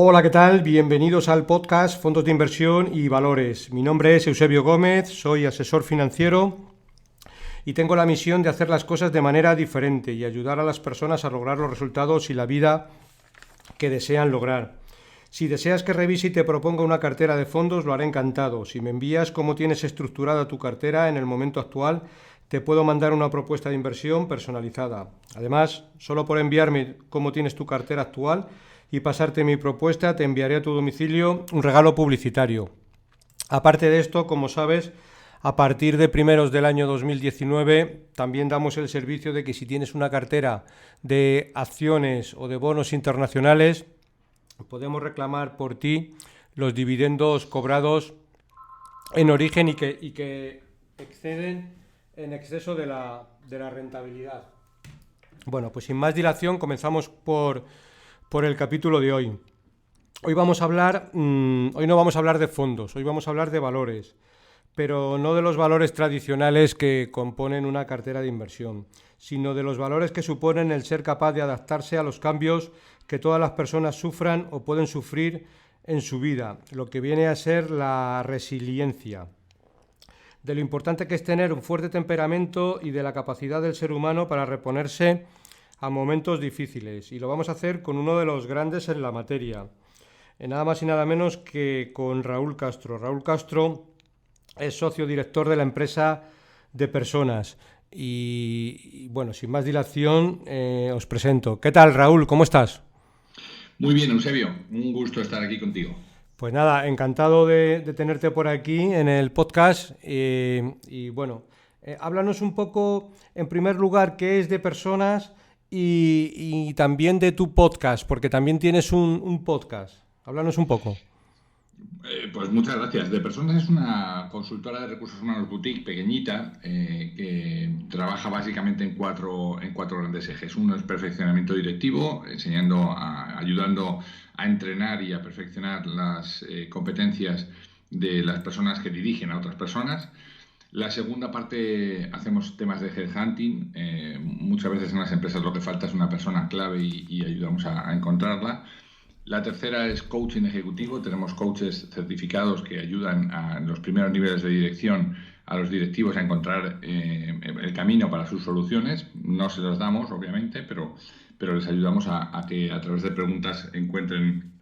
Hola, ¿qué tal? Bienvenidos al podcast Fondos de Inversión y Valores. Mi nombre es Eusebio Gómez, soy asesor financiero y tengo la misión de hacer las cosas de manera diferente y ayudar a las personas a lograr los resultados y la vida que desean lograr. Si deseas que revise y te proponga una cartera de fondos, lo haré encantado. Si me envías cómo tienes estructurada tu cartera en el momento actual, te puedo mandar una propuesta de inversión personalizada. Además, solo por enviarme cómo tienes tu cartera actual y pasarte mi propuesta, te enviaré a tu domicilio un regalo publicitario. Aparte de esto, como sabes, a partir de primeros del año 2019 también damos el servicio de que si tienes una cartera de acciones o de bonos internacionales, podemos reclamar por ti los dividendos cobrados en origen y que exceden en exceso de la rentabilidad. Bueno, pues sin más dilación comenzamos por el capítulo de hoy. Hoy no vamos a hablar de fondos, hoy vamos a hablar de valores, pero no de los valores tradicionales que componen una cartera de inversión, sino de los valores que suponen el ser capaz de adaptarse a los cambios que todas las personas sufran o pueden sufrir en su vida, lo que viene a ser la resiliencia. De lo importante que es tener un fuerte temperamento y de la capacidad del ser humano para reponerse a momentos difíciles. Y lo vamos a hacer con uno de los grandes en la materia, nada más y nada menos que con Raúl Castro. Raúl Castro es socio director de la empresa de personas. Y bueno, sin más dilación, os presento. ¿Qué tal, Raúl? ¿Cómo estás? Muy bien, Eusebio. Un gusto estar aquí contigo. Pues nada, encantado de tenerte por aquí en el podcast. Y bueno, háblanos un poco, en primer lugar, qué es de personas y también de tu podcast, porque también tienes un podcast. Háblanos un poco. Pues muchas gracias. De Personas es una consultora de recursos humanos boutique pequeñita que trabaja básicamente en cuatro grandes ejes. Uno es perfeccionamiento directivo, ayudando a entrenar y a perfeccionar las competencias de las personas que dirigen a otras personas. La segunda parte hacemos temas de headhunting. Muchas veces en las empresas lo que falta es una persona clave y ayudamos a encontrarla. La tercera es coaching ejecutivo. Tenemos coaches certificados que ayudan en los primeros niveles de dirección a los directivos a encontrar el camino para sus soluciones. No se los damos, obviamente, pero les ayudamos a que a través de preguntas encuentren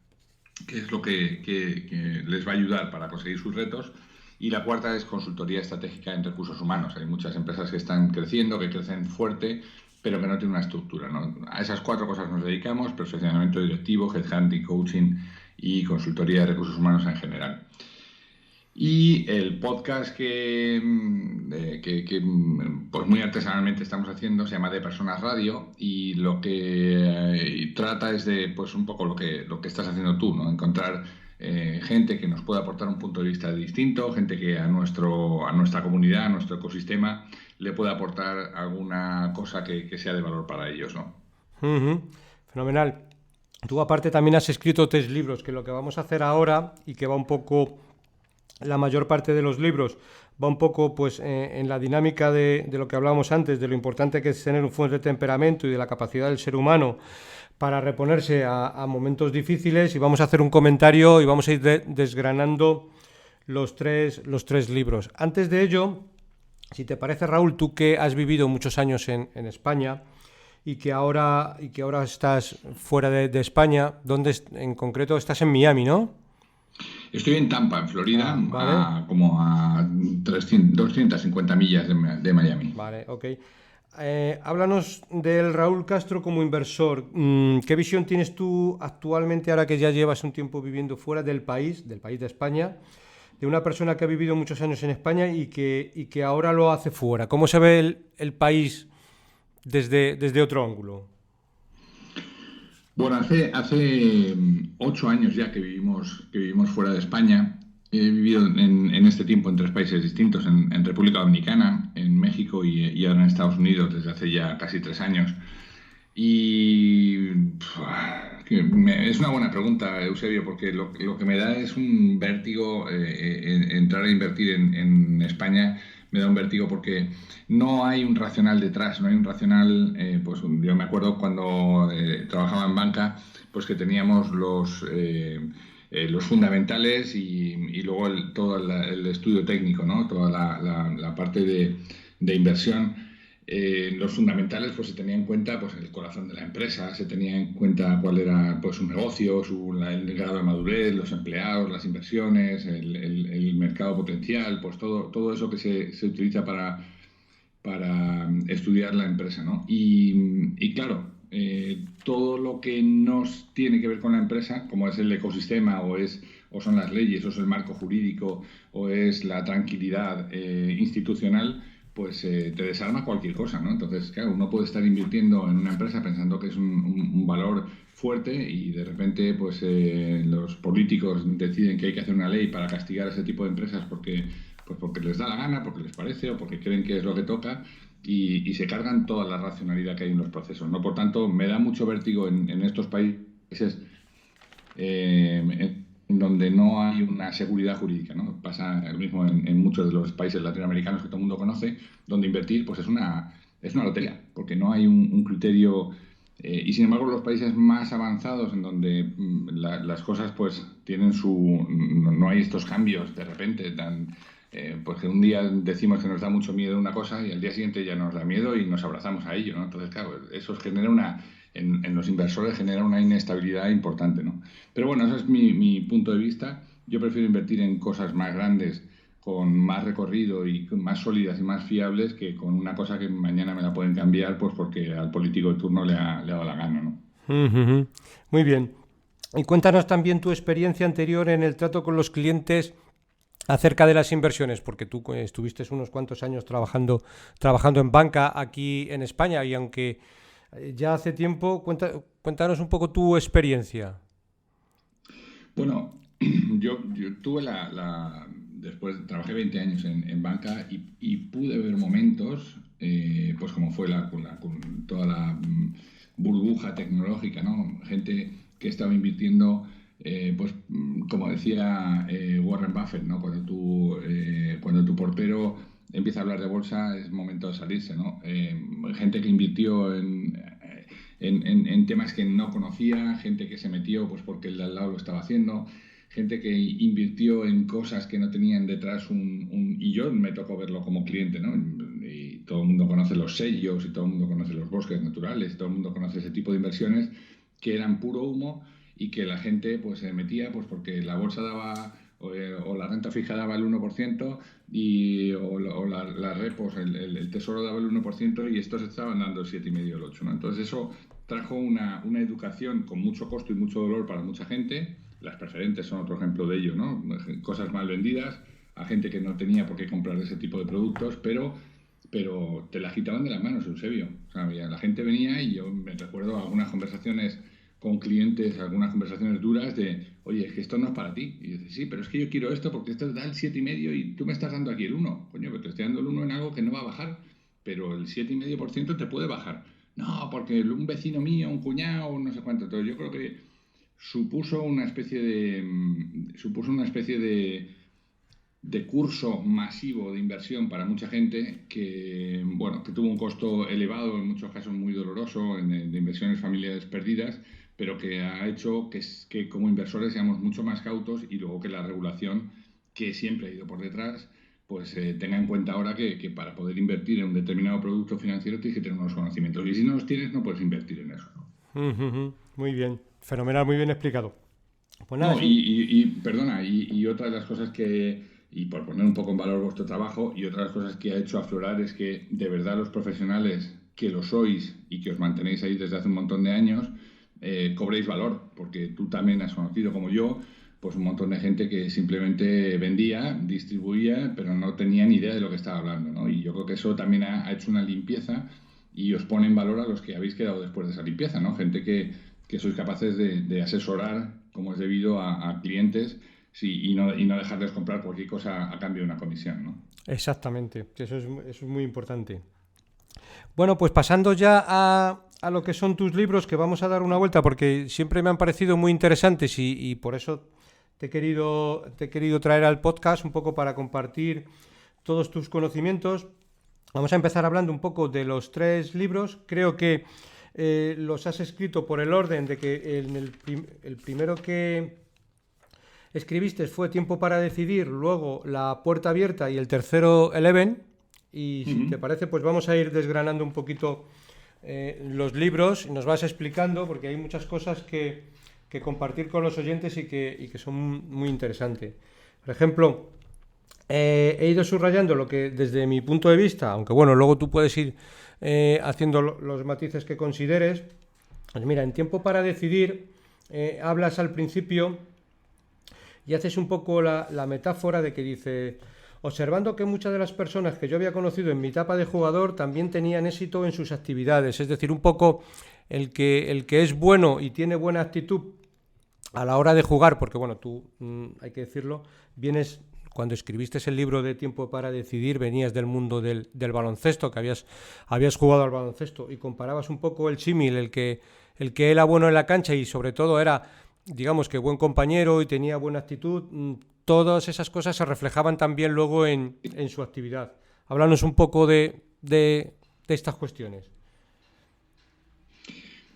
qué es lo que les va a ayudar para conseguir sus retos. Y la cuarta es consultoría estratégica en recursos humanos. Hay muchas empresas que están creciendo, que crecen fuerte, pero que no tienen una estructura, ¿no? A esas cuatro cosas nos dedicamos: perfeccionamiento directivo, headhunting, coaching y consultoría de recursos humanos en general. Y el podcast pues muy artesanalmente estamos haciendo se llama De Personas Radio, y lo que trata es de pues un poco lo que estás haciendo tú, ¿no? Encontrar gente que nos pueda aportar un punto de vista distinto, gente que a nuestra comunidad, a nuestro ecosistema, le pueda aportar alguna cosa que sea de valor para ellos, ¿no? Ujú. Fenomenal. Tú aparte también has escrito 3 libros, que lo que vamos a hacer ahora y que va un poco, la mayor parte de los libros va un poco pues en la dinámica de lo que hablábamos antes, de lo importante que es tener un fuerte temperamento y de la capacidad del ser humano para reponerse a momentos difíciles, y vamos a hacer un comentario y vamos a ir desgranando los tres libros. Antes de ello, si te parece, Raúl, tú que has vivido muchos años en España y que ahora estás fuera de España, ¿dónde en concreto estás? En Miami, ¿no? Estoy en Tampa, en Florida, Ah, vale, como a 250 millas de Miami. vale, ok. Háblanos del Raúl Castro como inversor. ¿Qué visión tienes tú actualmente, ahora que ya llevas un tiempo viviendo fuera del país de España, de una persona que ha vivido muchos años en España y que ahora lo hace fuera? ¿Cómo se ve el país desde otro ángulo? Bueno, hace 8 años ya que vivimos fuera de España. He vivido en este tiempo en tres países distintos: en República Dominicana, en México y ahora en Estados Unidos desde hace ya casi 3 años. Y Es una buena pregunta, Eusebio, porque lo que me da es un vértigo entrar a invertir en España. Me da un vértigo porque no hay un racional detrás, no hay un racional. Pues yo me acuerdo cuando trabajaba en banca, pues que teníamos los fundamentales y luego todo el estudio técnico, ¿no? Toda la parte de inversión. Los fundamentales, pues se tenía en cuenta pues el corazón de la empresa, se tenía en cuenta cuál era pues su negocio, el grado de madurez, los empleados, las inversiones, el mercado potencial, pues todo eso que se utiliza para estudiar la empresa, ¿no? Y claro, todo lo que nos tiene que ver con la empresa, como es el ecosistema o son las leyes, o es el marco jurídico, o es la tranquilidad institucional, pues te desarma cualquier cosa, ¿no? Entonces, claro, uno puede estar invirtiendo en una empresa pensando que es un valor fuerte y de repente, pues los políticos deciden que hay que hacer una ley para castigar a ese tipo de empresas porque les da la gana, porque les parece o porque creen que es lo que toca y se cargan toda la racionalidad que hay en los procesos, ¿no? Por tanto, me da mucho vértigo en estos países en donde no hay una seguridad jurídica, ¿no? Pasa lo mismo en muchos de los países latinoamericanos que todo el mundo conoce, donde invertir pues es una lotería, porque no hay un criterio. Y sin embargo, los países más avanzados, en donde las cosas pues tienen no hay estos cambios de repente pues que un día decimos que nos da mucho miedo una cosa y al día siguiente ya nos da miedo y nos abrazamos a ello, ¿no? Entonces, claro, eso genera en los inversores genera una inestabilidad importante, ¿no? Pero bueno, ese es mi punto de vista. Yo prefiero invertir en cosas más grandes, con más recorrido y más sólidas y más fiables que con una cosa que mañana me la pueden cambiar pues porque al político de turno le ha dado la gana, ¿no? Ujú. Muy bien. Y cuéntanos también tu experiencia anterior en el trato con los clientes acerca de las inversiones, porque tú estuviste unos cuantos años trabajando en banca aquí en España y aunque ya hace tiempo, cuéntanos un poco tu experiencia. Bueno, yo tuve después trabajé 20 años en banca y pude ver momentos, pues como fue con toda la burbuja tecnológica, ¿no? Gente que estaba invirtiendo, pues como decía Warren Buffett, ¿no? Cuando tu portero empieza a hablar de bolsa es momento de salirse, ¿no? Gente que invirtió en temas que no conocía, gente que se metió pues porque el de al lado lo estaba haciendo, gente que invirtió en cosas que no tenían detrás y yo me tocó verlo como cliente, ¿no? Y todo el mundo conoce los sellos y todo el mundo conoce los bosques naturales, y todo el mundo conoce ese tipo de inversiones que eran puro humo y que la gente pues se metía pues porque la bolsa daba o la renta fija daba el 1% o la repos, el tesoro daba el 1% y estos estaban dando el 7,5 o el 8%, ¿no? Entonces eso trajo una educación con mucho costo y mucho dolor para mucha gente. Las preferentes son otro ejemplo de ello, ¿no? Cosas mal vendidas a gente que no tenía por qué comprar ese tipo de productos, pero te la agitaban de las manos, Eusebio. O sea, la gente venía y yo me recuerdo algunas conversaciones con clientes, algunas conversaciones duras de, oye, es que esto no es para ti. Y dices, sí, pero es que yo quiero esto porque esto da el 7,5 y tú me estás dando aquí el 1. Coño, pero te estoy dando el 1 en algo que no va a bajar, pero el 7,5% te puede bajar. No, porque un vecino mío, un cuñado, no sé cuánto. Entonces yo creo que supuso una especie de curso masivo de inversión para mucha gente que, bueno, que tuvo un costo elevado, en muchos casos muy doloroso, de inversiones familiares perdidas, pero que ha hecho que como inversores seamos mucho más cautos y luego que la regulación, que siempre ha ido por detrás, pues tenga en cuenta ahora que para poder invertir en un determinado producto financiero tienes que tener unos conocimientos y si no los tienes no puedes invertir en eso, ¿no? Ujú. Muy bien, fenomenal, muy bien explicado. Pues nada, No, sí. perdona, y otra de las cosas y por poner un poco en valor vuestro trabajo, y otra de las cosas que ha hecho aflorar es que de verdad los profesionales que lo sois y que os mantenéis ahí desde hace un montón de años, cobréis valor, porque tú también has conocido como yo, pues un montón de gente que simplemente vendía, distribuía, pero no tenía ni idea de lo que estaba hablando, ¿no? Y yo creo que eso también ha hecho una limpieza y os pone en valor a los que habéis quedado después de esa limpieza, ¿no? Gente que sois capaces de asesorar como es debido a clientes, sí, y no dejarles comprar cualquier cosa a cambio de una comisión, ¿no? Exactamente, eso es muy importante. Bueno, pues pasando ya a lo que son tus libros, que vamos a dar una vuelta, porque siempre me han parecido muy interesantes y por eso te he querido traer al podcast un poco para compartir todos tus conocimientos. Vamos a empezar hablando un poco de los 3 libros. Creo que los has escrito por el orden de que el primero que escribiste fue Tiempo para decidir, luego La puerta abierta y el tercero Eleven. Y si te parece, pues vamos a ir desgranando un poquito los libros y nos vas explicando, porque hay muchas cosas que compartir con los oyentes y que son muy interesantes. Por ejemplo, he ido subrayando lo que desde mi punto de vista, aunque bueno, luego tú puedes ir haciendo los matices que consideres. Pues mira, en Tiempo para decidir hablas al principio y haces un poco la metáfora de que dice: observando que muchas de las personas que yo había conocido en mi etapa de jugador también tenían éxito en sus actividades, es decir, un poco el que es bueno y tiene buena actitud a la hora de jugar, porque bueno, tú, hay que decirlo, cuando escribiste el libro de Tiempo para decidir, venías del mundo del baloncesto, que habías jugado al baloncesto y comparabas un poco el símil, el que era bueno en la cancha y sobre todo era, digamos, que buen compañero y tenía buena actitud. Todas esas cosas se reflejaban también luego en su actividad. Háblanos un poco de estas cuestiones.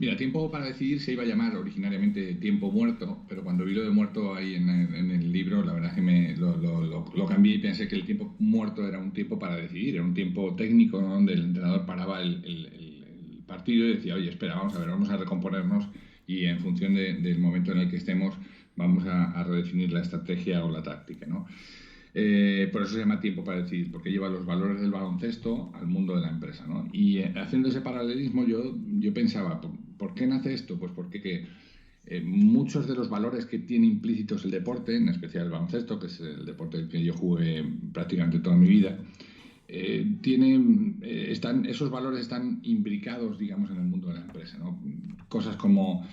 Mira, Tiempo para decidir se iba a llamar originariamente Tiempo muerto, pero cuando vi lo de muerto ahí en el libro, la verdad es que lo cambié y pensé que el tiempo muerto era un tiempo para decidir, era un tiempo técnico, ¿no?, donde el entrenador paraba el partido y decía: oye, espera, vamos a ver, vamos a recomponernos y en función del momento en el que estemos vamos a redefinir la estrategia o la táctica, ¿no? Por eso se llama Tiempo para decidir, porque lleva los valores del baloncesto al mundo de la empresa, ¿no? Y haciendo ese paralelismo yo pensaba, ¿por qué nace esto? Pues porque muchos de los valores que tiene implícitos el deporte, en especial el baloncesto, que es el deporte que yo jugué prácticamente toda mi vida, esos valores están imbricados, digamos, en el mundo de la empresa, ¿no? Cosas como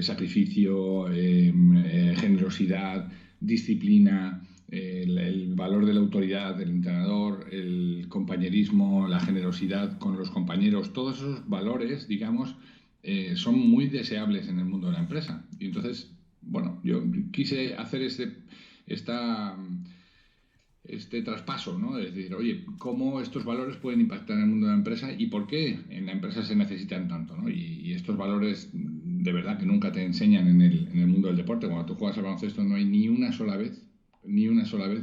sacrificio, generosidad, disciplina, el valor de la autoridad del entrenador, el compañerismo, la generosidad con los compañeros, todos esos valores, digamos, son muy deseables en el mundo de la empresa. Y entonces, bueno, yo quise hacer este traspaso, ¿no? Es decir, oye, ¿cómo estos valores pueden impactar en el mundo de la empresa y por qué en la empresa se necesitan tanto, ¿no? Y estos valores, de verdad, que nunca te enseñan en el mundo del deporte. Cuando tú juegas al baloncesto no hay ni una sola vez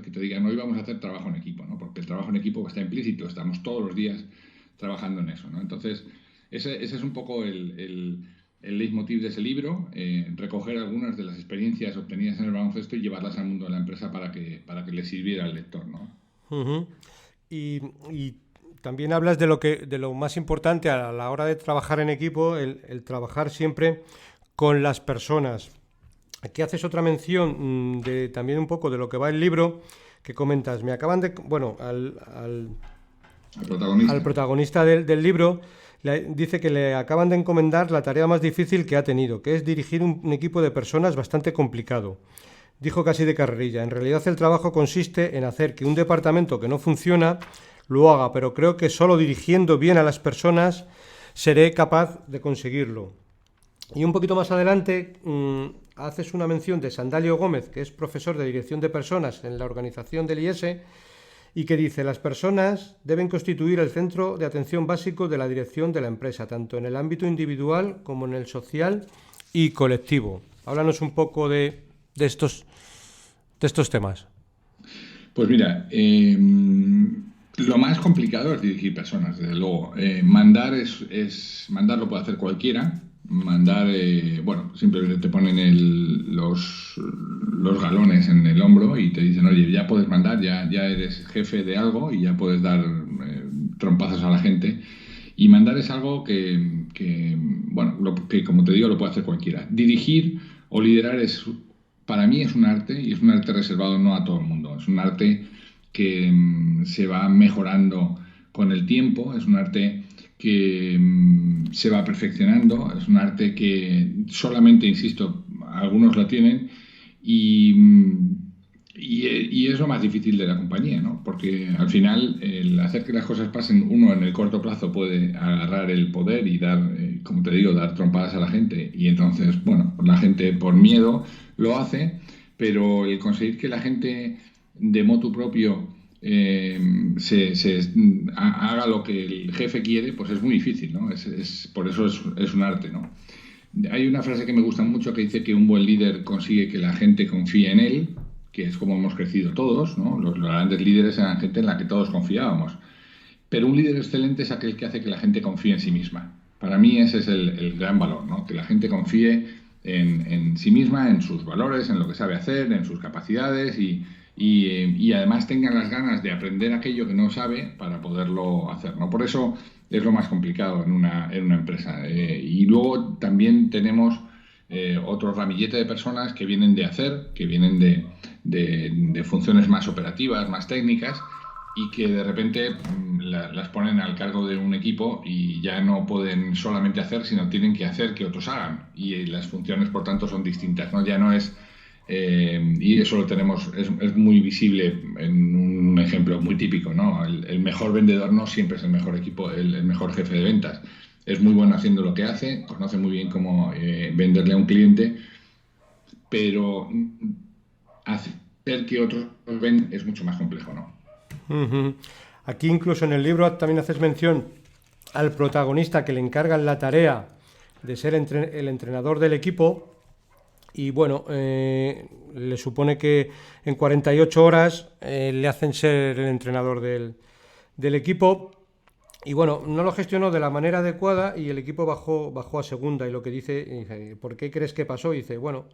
que te digan: hoy vamos a hacer trabajo en equipo, ¿no? Porque el trabajo en equipo está implícito, estamos todos los días trabajando en eso, ¿no? Entonces, ese es un poco el leitmotiv de ese libro, recoger algunas de las experiencias obtenidas en el baloncesto y llevarlas al mundo de la empresa para que le sirviera al lector, ¿no? Uh-huh. Y también hablas de lo más importante a la hora de trabajar en equipo, el trabajar siempre con las personas. Aquí haces otra mención de también un poco de lo que va el libro, que comentas: me acaban de... Bueno, al protagonista del libro dice que le acaban de encomendar la tarea más difícil que ha tenido, que es dirigir un equipo de personas bastante complicado. Dijo casi de carrerilla: en realidad el trabajo consiste en hacer que un departamento que no funciona lo haga, pero creo que solo dirigiendo bien a las personas seré capaz de conseguirlo. Y un poquito más adelante haces una mención de Sandalio Gómez, que es profesor de dirección de personas en la organización del IES, y que dice: las personas deben constituir el centro de atención básico de la dirección de la empresa, tanto en el ámbito individual como en el social y colectivo. Háblanos un poco de estos temas. Pues mira, lo más complicado es dirigir personas, desde luego. Mandar lo puede hacer cualquiera. Mandar, simplemente te ponen los galones en el hombro y te dicen: oye, ya puedes mandar, ya eres jefe de algo y ya puedes dar trompazos a la gente. Y mandar es algo que como te digo, lo puede hacer cualquiera. Dirigir o liderar para mí es un arte, y es un arte reservado no a todo el mundo. Es un arte que se va mejorando con el tiempo, es un arte que se va perfeccionando, es un arte que solamente, insisto, algunos lo tienen y Y es lo más difícil de la compañía, ¿no? Porque al final el hacer que las cosas pasen, uno en el corto plazo puede agarrar el poder y dar, como te digo, dar trompadas a la gente. Y entonces, bueno, la gente por miedo lo hace, pero el conseguir que la gente de motu propio haga lo que el jefe quiere, pues es muy difícil, ¿no? Por eso es un arte, ¿no? Hay una frase que me gusta mucho que dice que un buen líder consigue que la gente confíe en él, que es como hemos crecido todos, ¿no? Los grandes líderes eran gente en la que todos confiábamos. Pero un líder excelente es aquel que hace que la gente confíe en sí misma. Para mí ese es el gran valor, ¿no? Que la gente confíe en sí misma, en sus valores, en lo que sabe hacer, en sus capacidades y además tengan las ganas de aprender aquello que no sabe para poderlo hacer, ¿no? Por eso es lo más complicado en una empresa. Y luego también tenemos otro ramillete de personas que vienen de hacer, que vienen de funciones más operativas, más técnicas, y que de repente las ponen al cargo de un equipo y ya no pueden solamente hacer, sino tienen que hacer que otros hagan. Y las funciones, por tanto, son distintas, ¿no? Ya no es... y eso lo tenemos, es muy visible en un ejemplo muy típico, ¿no? El mejor vendedor no siempre es el mejor equipo, el mejor jefe de ventas. Es muy bueno haciendo lo que hace, conoce muy bien cómo venderle a un cliente, pero hacer que otros ven es mucho más complejo, ¿no? Uh-huh. Aquí incluso en el libro también haces mención al protagonista que le encargan la tarea de ser el entrenador del equipo y bueno, le supone que en 48 horas le hacen ser el entrenador del equipo y bueno, no lo gestionó de la manera adecuada y el equipo bajó a segunda y lo que dice, ¿por qué crees que pasó? Y dice, bueno,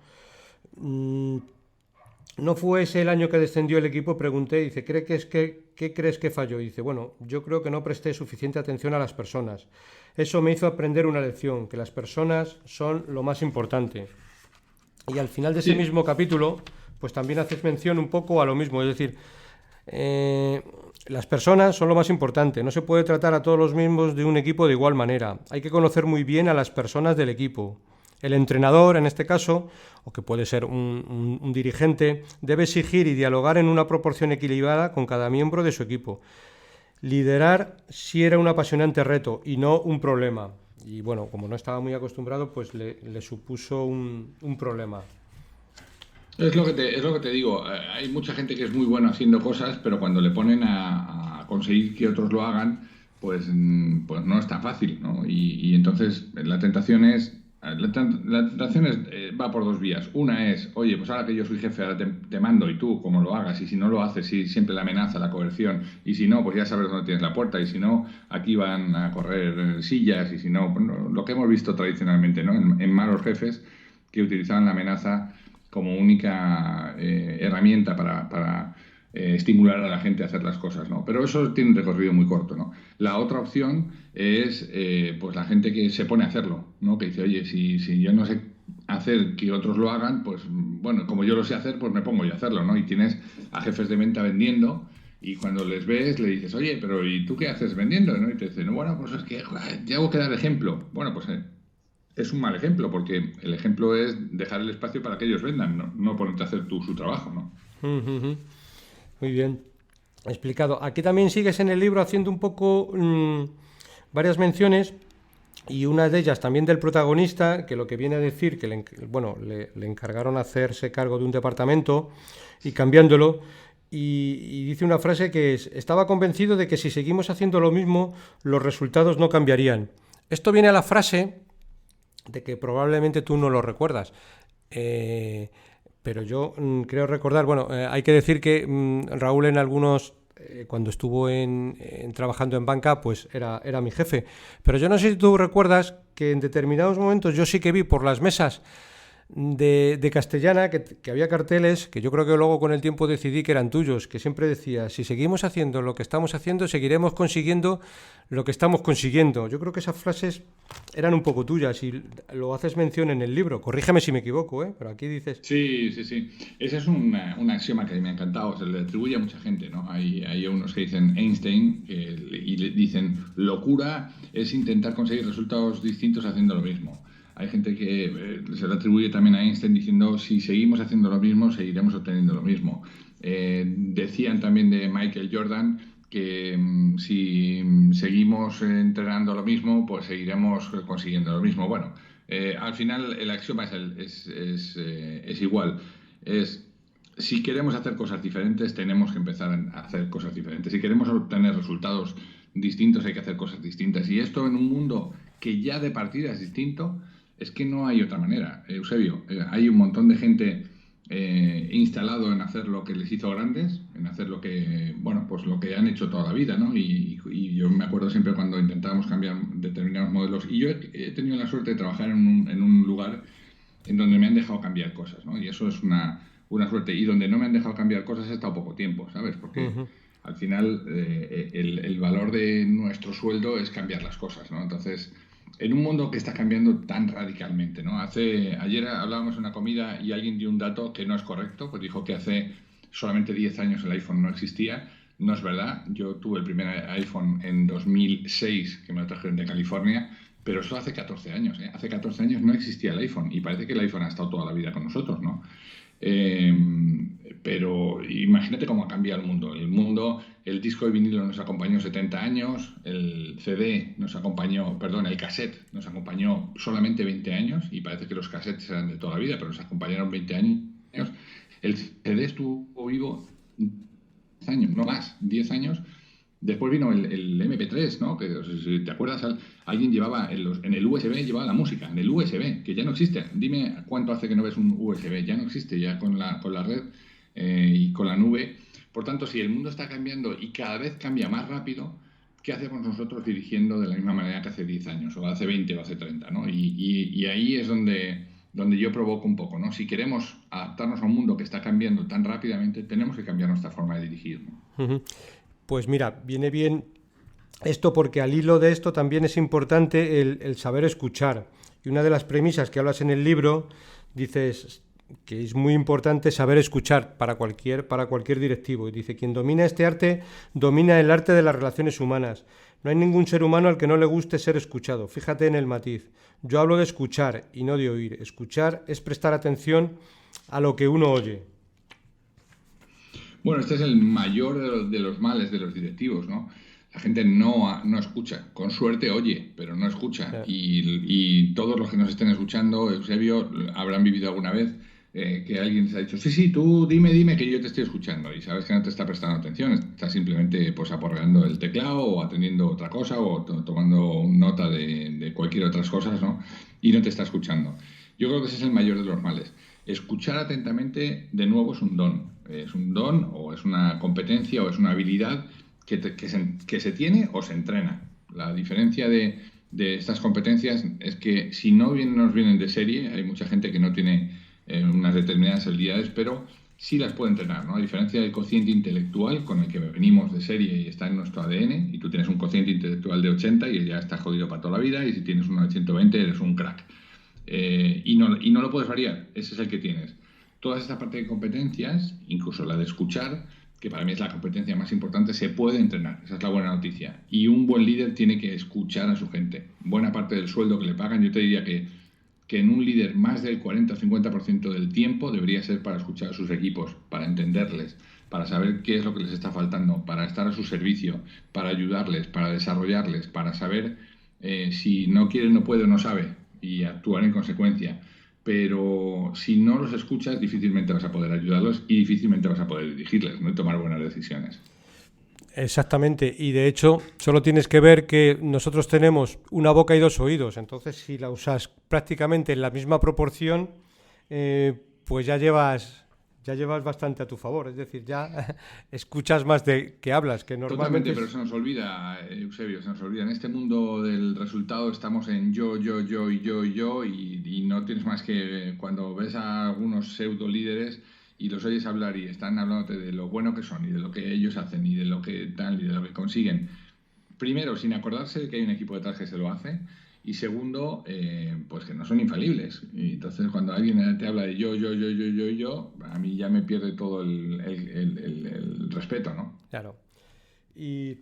no fue ese el año que descendió el equipo, pregunté, dice, ¿qué crees que falló? Y dice, bueno, yo creo que no presté suficiente atención a las personas. Eso me hizo aprender una lección, que las personas son lo más importante. Y al final de ese Sí, mismo capítulo, pues también haces mención un poco a lo mismo, es decir, las personas son lo más importante, no se puede tratar a todos los miembros de un equipo de igual manera, hay que conocer muy bien a las personas del equipo. El entrenador, en este caso, o que puede ser un dirigente, debe exigir y dialogar en una proporción equilibrada con cada miembro de su equipo. Liderar sí era un apasionante reto y no un problema. Y bueno, como no estaba muy acostumbrado, pues le supuso un problema. es lo que te digo. Hay mucha gente que es muy buena haciendo cosas, pero cuando le ponen a conseguir que otros lo hagan, pues, pues no es tan fácil, ¿no? Y entonces la tentación es, va por dos vías. Una es, oye, pues ahora que yo soy jefe, ahora te mando y tú como lo hagas, y si no lo haces, sí, siempre la amenaza, la coerción, y si no, pues ya sabes dónde tienes la puerta, y si no, aquí van a correr sillas, y si no, pues lo que hemos visto tradicionalmente, ¿no? En malos jefes que utilizaban la amenaza como única herramienta para estimular a la gente a hacer las cosas, ¿no? Pero eso tiene un recorrido muy corto, ¿no? La otra opción es pues la gente que se pone a hacerlo, ¿no? Que dice, oye, si yo no sé hacer que otros lo hagan, pues bueno, como yo lo sé hacer, pues me pongo yo a hacerlo, ¿no? Y tienes a jefes de venta vendiendo y cuando les ves le dices, oye, pero ¿y tú qué haces vendiendo? ¿No? Y te dicen, no, bueno, pues es que joder, tengo que dar ejemplo. Bueno, pues es un mal ejemplo, porque el ejemplo es dejar el espacio para que ellos vendan, no ponerte a hacer tú su trabajo, ¿no? Muy bien explicado. Aquí también sigues en el libro haciendo un poco varias menciones y una de ellas también del protagonista, que lo que viene a decir que le encargaron hacerse cargo de un departamento y cambiándolo. Y dice una frase que es, estaba convencido de que si seguimos haciendo lo mismo, los resultados no cambiarían. Esto viene a la frase de que probablemente tú no lo recuerdas. Pero yo creo recordar, bueno, hay que decir que Raúl en algunos, cuando estuvo trabajando en banca, pues era mi jefe. Pero yo no sé si tú recuerdas que en determinados momentos yo sí que vi por las mesas de Castellana que había carteles que yo creo que luego con el tiempo decidí que eran tuyos, que siempre decía, si seguimos haciendo lo que estamos haciendo, seguiremos consiguiendo lo que estamos consiguiendo. Yo creo que esas frases eran un poco tuyas y lo haces mención en el libro. Corrígeme si me equivoco, pero aquí dices... Sí, sí, sí. Ese es un axioma que me ha encantado. Se le atribuye a mucha gente, ¿no? Hay unos que dicen Einstein y le dicen locura es intentar conseguir resultados distintos haciendo lo mismo. Hay gente que se le atribuye también a Einstein diciendo si seguimos haciendo lo mismo, seguiremos obteniendo lo mismo. Decían también de Michael Jordan que si seguimos entrenando lo mismo, pues seguiremos consiguiendo lo mismo. Bueno, al final el axioma es igual. Es, si queremos hacer cosas diferentes, tenemos que empezar a hacer cosas diferentes. Si queremos obtener resultados distintos, hay que hacer cosas distintas. Y esto en un mundo que ya de partida es distinto, es que no hay otra manera. Eusebio, hay un montón de gente instalado en hacer lo que les hizo grandes, en hacer lo que, bueno, pues lo que han hecho toda la vida, ¿no? Y yo me acuerdo siempre cuando intentábamos cambiar determinados modelos. Y yo he tenido la suerte de trabajar en un lugar en donde me han dejado cambiar cosas, ¿no? Y eso es una suerte. Y donde no me han dejado cambiar cosas he estado poco tiempo, ¿sabes? Porque al final el valor de nuestro sueldo es cambiar las cosas, ¿no? Entonces, en un mundo que está cambiando tan radicalmente, ¿no? Ayer hablábamos en una comida y alguien dio un dato que no es correcto, pues dijo que hace solamente 10 años el iPhone no existía. No es verdad. Yo tuve el primer iPhone en 2006, que me lo trajeron de California, pero eso hace 14 años, ¿eh? Hace 14 años no existía el iPhone y parece que el iPhone ha estado toda la vida con nosotros, ¿no? Eh, pero imagínate cómo ha cambiado el mundo. El mundo, el disco de vinilo nos acompañó 70 años, el CD nos acompañó, perdón, el cassette nos acompañó solamente 20 años y parece que los cassettes eran de toda la vida, pero nos acompañaron 20 años. El CD estuvo vivo 10 años, no más, 10 años. Después vino el MP3, ¿no? Que si te acuerdas, alguien llevaba en el USB, llevaba la música, en el USB, que ya no existe. Dime cuánto hace que no ves un USB, ya no existe, ya con la red y con la nube. Por tanto, si el mundo está cambiando y cada vez cambia más rápido, ¿qué hacemos nosotros dirigiendo de la misma manera que hace 10 años, o hace 20 o hace 30, ¿no? Y ahí es donde yo provoco un poco, ¿no? Si queremos adaptarnos a un mundo que está cambiando tan rápidamente, tenemos que cambiar nuestra forma de dirigir, ¿no? Pues mira, viene bien esto porque al hilo de esto también es importante el saber escuchar. Y una de las premisas que hablas en el libro, dices que es muy importante saber escuchar para cualquier directivo. Y dice, quien domina este arte, domina el arte de las relaciones humanas. No hay ningún ser humano al que no le guste ser escuchado. Fíjate en el matiz. Yo hablo de escuchar y no de oír. Escuchar es prestar atención a lo que uno oye. Bueno, este es el mayor de los males de los directivos, ¿no? La gente no escucha. Con suerte oye, pero no escucha. Yeah. Y todos los que nos estén escuchando, Eusebio, habrán vivido alguna vez que alguien les ha dicho, sí, tú dime que yo te estoy escuchando. Y sabes que no te está prestando atención, está simplemente pues aporreando el teclado o atendiendo otra cosa o tomando nota de cualquier otras cosas, ¿no? Y no te está escuchando. Yo creo que ese es el mayor de los males. Escuchar atentamente, de nuevo, es un don. Es un don o es una competencia o es una habilidad que se tiene o se entrena. La diferencia de estas competencias es que si no nos vienen de serie, hay mucha gente que no tiene unas determinadas habilidades, pero sí las puede entrenar, ¿no? A diferencia del cociente intelectual con el que venimos de serie y está en nuestro ADN, y tú tienes un cociente intelectual de 80 y ya estás jodido para toda la vida, y si tienes uno de 120 eres un crack. Y no lo puedes variar, ese es el que tienes. Toda esta parte de competencias, incluso la de escuchar, que para mí es la competencia más importante, se puede entrenar. Esa es la buena noticia. Y un buen líder tiene que escuchar a su gente. Buena parte del sueldo que le pagan, yo te diría que en un líder más del 40 o 50% del tiempo debería ser para escuchar a sus equipos, para entenderles, para saber qué es lo que les está faltando, para estar a su servicio, para ayudarles, para desarrollarles, para saber si no quiere, no puede o no sabe y actuar en consecuencia. Pero si no los escuchas, difícilmente vas a poder ayudarlos y difícilmente vas a poder dirigirles, ¿no? Y tomar buenas decisiones. Exactamente, y de hecho solo tienes que ver que nosotros tenemos una boca y dos oídos, entonces si la usas prácticamente en la misma proporción, pues ya llevas bastante a tu favor, es decir, ya escuchas más de que hablas, que normalmente... Totalmente, pero se nos olvida, Eusebio, se nos olvida. En este mundo del resultado estamos en yo, y no tienes más que cuando ves a algunos pseudo líderes y los oyes hablar y están hablándote de lo bueno que son y de lo que ellos hacen y de lo que dan y de lo que consiguen. Primero, sin acordarse de que hay un equipo detrás que se lo hace. Y segundo, pues que no son infalibles. Y entonces cuando alguien te habla de yo, a mí ya me pierde todo el respeto, ¿no? Claro. Y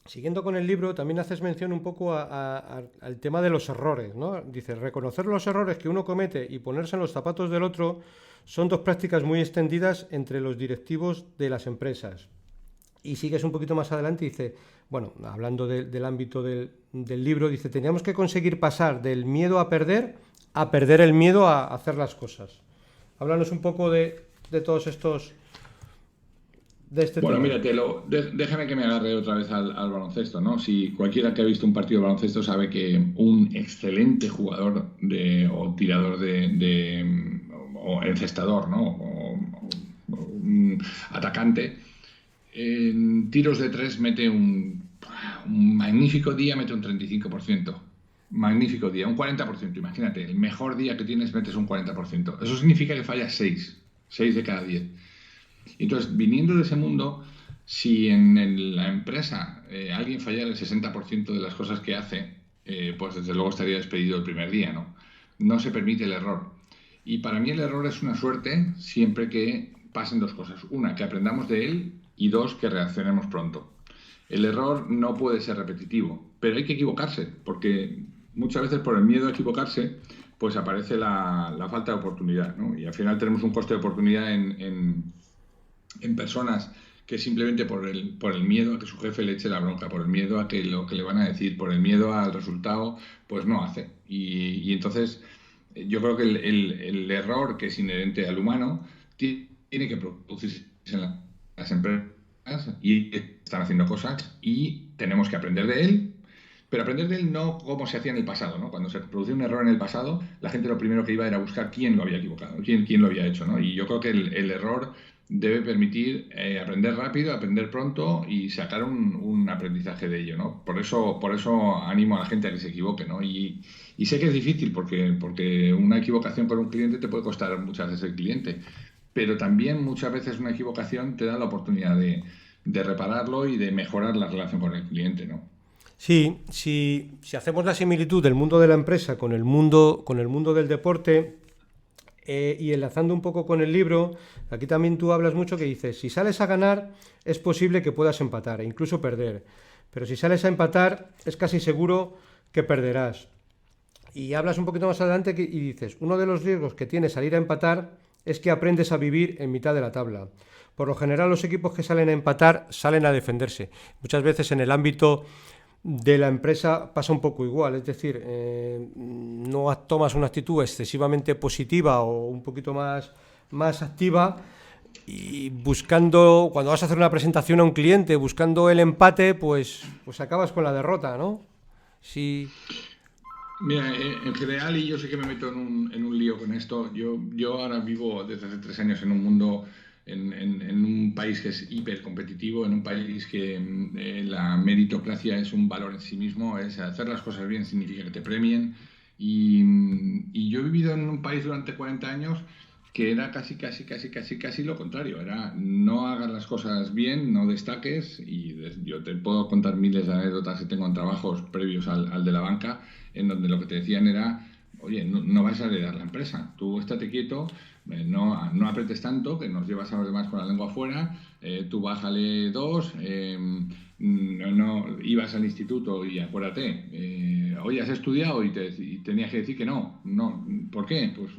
siguiendo con el libro, también haces mención un poco al tema de los errores, ¿no? Dices, reconocer los errores que uno comete y ponerse en los zapatos del otro son dos prácticas muy extendidas entre los directivos de las empresas. Y sigues un poquito más adelante y dice, bueno, hablando del ámbito del libro, dice, teníamos que conseguir pasar del miedo a perder el miedo a hacer las cosas. Háblanos un poco de todos estos, de este Bueno, tema. mira, déjame que me agarre otra vez al baloncesto, ¿no? Si cualquiera que ha visto un partido de baloncesto sabe que un excelente jugador o tirador o encestador, ¿no? O un atacante, en tiros de tres mete un magnífico día, mete un 35%. Magnífico día, un 40%. Imagínate, el mejor día que tienes metes un 40%. Eso significa que fallas 6 de cada 10. Entonces, viniendo de ese mundo, si la empresa alguien fallara el 60% de las cosas que hace, pues desde luego estaría despedido el primer día, ¿no? No se permite el error. Y para mí el error es una suerte siempre que pasen dos cosas. Una, que aprendamos de él y dos, que reaccionemos pronto. El error no puede ser repetitivo, pero hay que equivocarse, porque muchas veces por el miedo a equivocarse, pues aparece la falta de oportunidad, ¿no? Y al final tenemos un coste de oportunidad en personas que simplemente por el miedo a que su jefe le eche la bronca, por el miedo a que lo que le van a decir, por el miedo al resultado, pues no hace. Y entonces yo creo que el error que es inherente al humano tiene que producirse en las empresas y están haciendo cosas y tenemos que aprender de él. Pero aprender de él no como se hacía en el pasado, ¿no? Cuando se producía un error en el pasado, la gente lo primero que iba era buscar quién lo había equivocado, quién lo había hecho, ¿no? Y yo creo que el error debe permitir aprender rápido, aprender pronto y sacar un aprendizaje de ello, ¿no? Por eso animo a la gente a que se equivoque, ¿no? Y sé que es difícil porque una equivocación con un cliente te puede costar muchas veces el cliente, pero también muchas veces una equivocación te da la oportunidad de repararlo y de mejorar la relación con el cliente, ¿no? Sí, si hacemos la similitud del mundo de la empresa con el mundo del deporte, y enlazando un poco con el libro, aquí también tú hablas mucho que dices, si sales a ganar es posible que puedas empatar e incluso perder, pero si sales a empatar es casi seguro que perderás. Y hablas un poquito más adelante y dices, uno de los riesgos que tiene salir a empatar es que aprendes a vivir en mitad de la tabla. Por lo general los equipos que salen a empatar salen a defenderse. Muchas veces en el ámbito de la empresa pasa un poco igual, es decir, no tomas una actitud excesivamente positiva o un poquito más activa y buscando, cuando vas a hacer una presentación a un cliente, buscando el empate, pues acabas con la derrota, ¿no? Sí. Mira, en general, y yo sé que me meto en un lío con esto, yo ahora vivo desde hace 3 años en un mundo, en un país que es hiper competitivo, en un país que la meritocracia es un valor en sí mismo, es hacer las cosas bien significa que te premien. Y yo he vivido en un país durante 40 años que era casi lo contrario. Era no hagas las cosas bien, no destaques. Y yo te puedo contar miles de anécdotas que tengo en trabajos previos al de la banca, en donde lo que te decían era, oye, no vas a heredar la empresa, tú estate quieto, no apretes tanto, que nos llevas a los demás con la lengua afuera, tú bájale dos, ibas al instituto y acuérdate, oye, has estudiado y tenías que decir que no, ¿por qué? Pues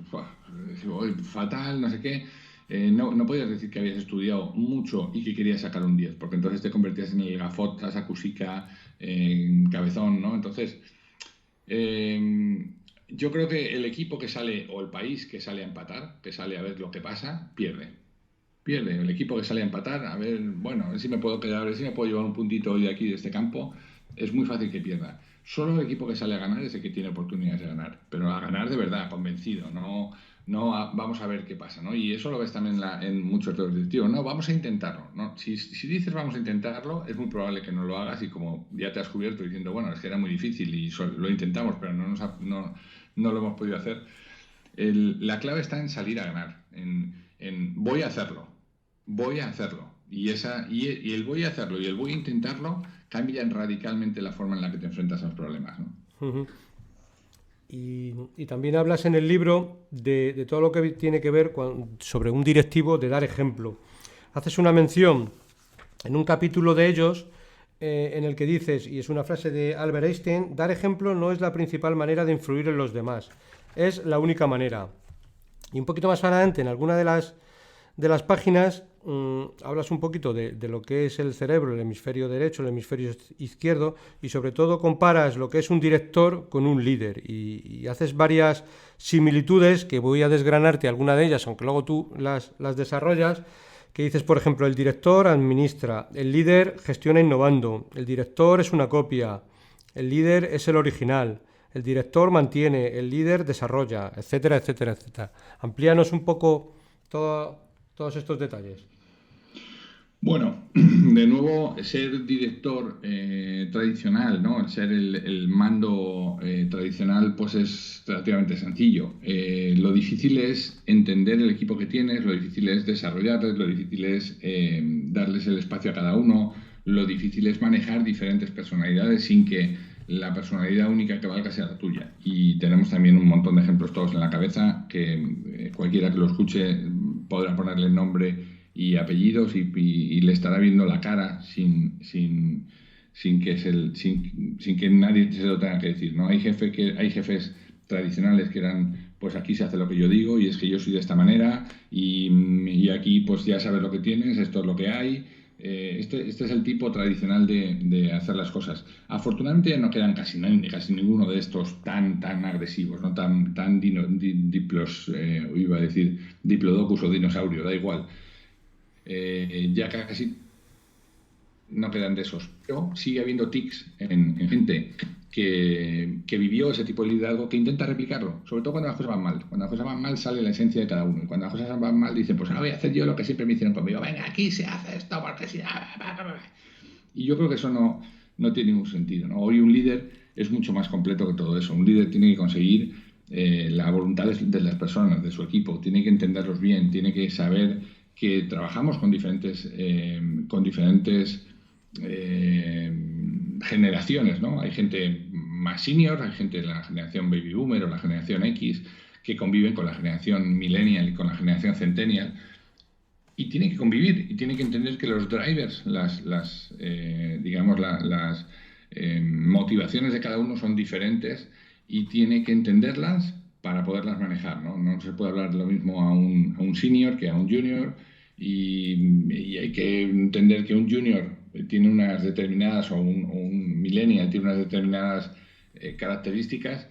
fatal, no sé qué. No podías decir que habías estudiado mucho y que querías sacar un 10 porque entonces te convertías en el gafota, sacusica, cabezón, ¿no? Entonces, yo creo que el equipo que sale o el país que sale a empatar, que sale a ver lo que pasa, pierde. Pierde. El equipo que sale a empatar, a ver, bueno, a ver si me puedo quedar, a ver si me puedo llevar un puntito hoy de aquí, de este campo, es muy fácil que pierda. Solo el equipo que sale a ganar es el que tiene oportunidades de ganar, pero a ganar de verdad, convencido, vamos a ver qué pasa, ¿no? Y eso lo ves también en muchos de los directivos, no, vamos a intentarlo, ¿no? Si dices vamos a intentarlo, es muy probable que no lo hagas y como ya te has cubierto diciendo, bueno, es que era muy difícil y lo intentamos, pero no lo hemos podido hacer. La clave está en salir a ganar, en voy a hacerlo. Y el voy a hacerlo y el voy a intentarlo cambian radicalmente la forma en la que te enfrentas a los problemas, ¿no? Uh-huh. Y también hablas en el libro de todo lo que tiene que ver sobre un directivo, de dar ejemplo. Haces una mención en un capítulo de ellos en el que dices, y es una frase de Albert Einstein, dar ejemplo no es la principal manera de influir en los demás, es la única manera. Y un poquito más adelante, en alguna de las páginas, hablas un poquito de lo que es el cerebro, el hemisferio derecho, el hemisferio izquierdo, y sobre todo comparas lo que es un director con un líder, y haces varias similitudes que voy a desgranarte alguna de ellas, aunque luego tú las desarrollas, que dices, por ejemplo, el director administra, el líder gestiona innovando, el director es una copia, el líder es el original, el director mantiene, el líder desarrolla, etcétera, etcétera, etcétera. Amplíanos un poco todos estos detalles. Bueno, de nuevo, ser director tradicional, ¿no? El ser el mando tradicional, pues es relativamente sencillo. Lo difícil es entender el equipo que tienes, lo difícil es desarrollarles, lo difícil es darles el espacio a cada uno, lo difícil es manejar diferentes personalidades sin que la personalidad única que valga sea la tuya. Y tenemos también un montón de ejemplos todos en la cabeza que cualquiera que lo escuche podrá ponerle nombre y apellidos y le estará viendo la cara sin que nadie se lo tenga que decir, ¿no? Hay jefes tradicionales que eran, pues aquí se hace lo que yo digo y es que yo soy de esta manera y aquí pues ya sabes lo que tienes, esto es lo que hay. Este es el tipo tradicional de hacer las cosas. Afortunadamente ya no quedan casi ninguno de estos tan agresivos, no tan iba a decir diplodocus o dinosaurio, da igual. Ya casi no quedan de esos, pero sigue habiendo tics en gente que vivió ese tipo de liderazgo que intenta replicarlo, sobre todo cuando las cosas van mal. Cuando las cosas van mal sale la esencia de cada uno y cuando las cosas van mal dicen, pues ahora voy a hacer yo lo que siempre me hicieron conmigo, venga, aquí se hace esto porque si... Y yo creo que eso no tiene ningún sentido, ¿no? Hoy un líder es mucho más completo que todo eso. Un líder tiene que conseguir la voluntad de las personas, de su equipo, tiene que entenderlos bien, tiene que saber que trabajamos con diferentes generaciones, ¿no? Hay gente más senior, hay gente de la generación baby boomer o la generación X que conviven con la generación millennial y con la generación centennial y tienen que convivir y tienen que entender que los drivers, las motivaciones de cada uno son diferentes y tiene que entenderlas para poderlas manejar, ¿no? No se puede hablar lo mismo a un senior que a un junior y hay que entender que un junior tiene unas determinadas o un millennial tiene unas determinadas características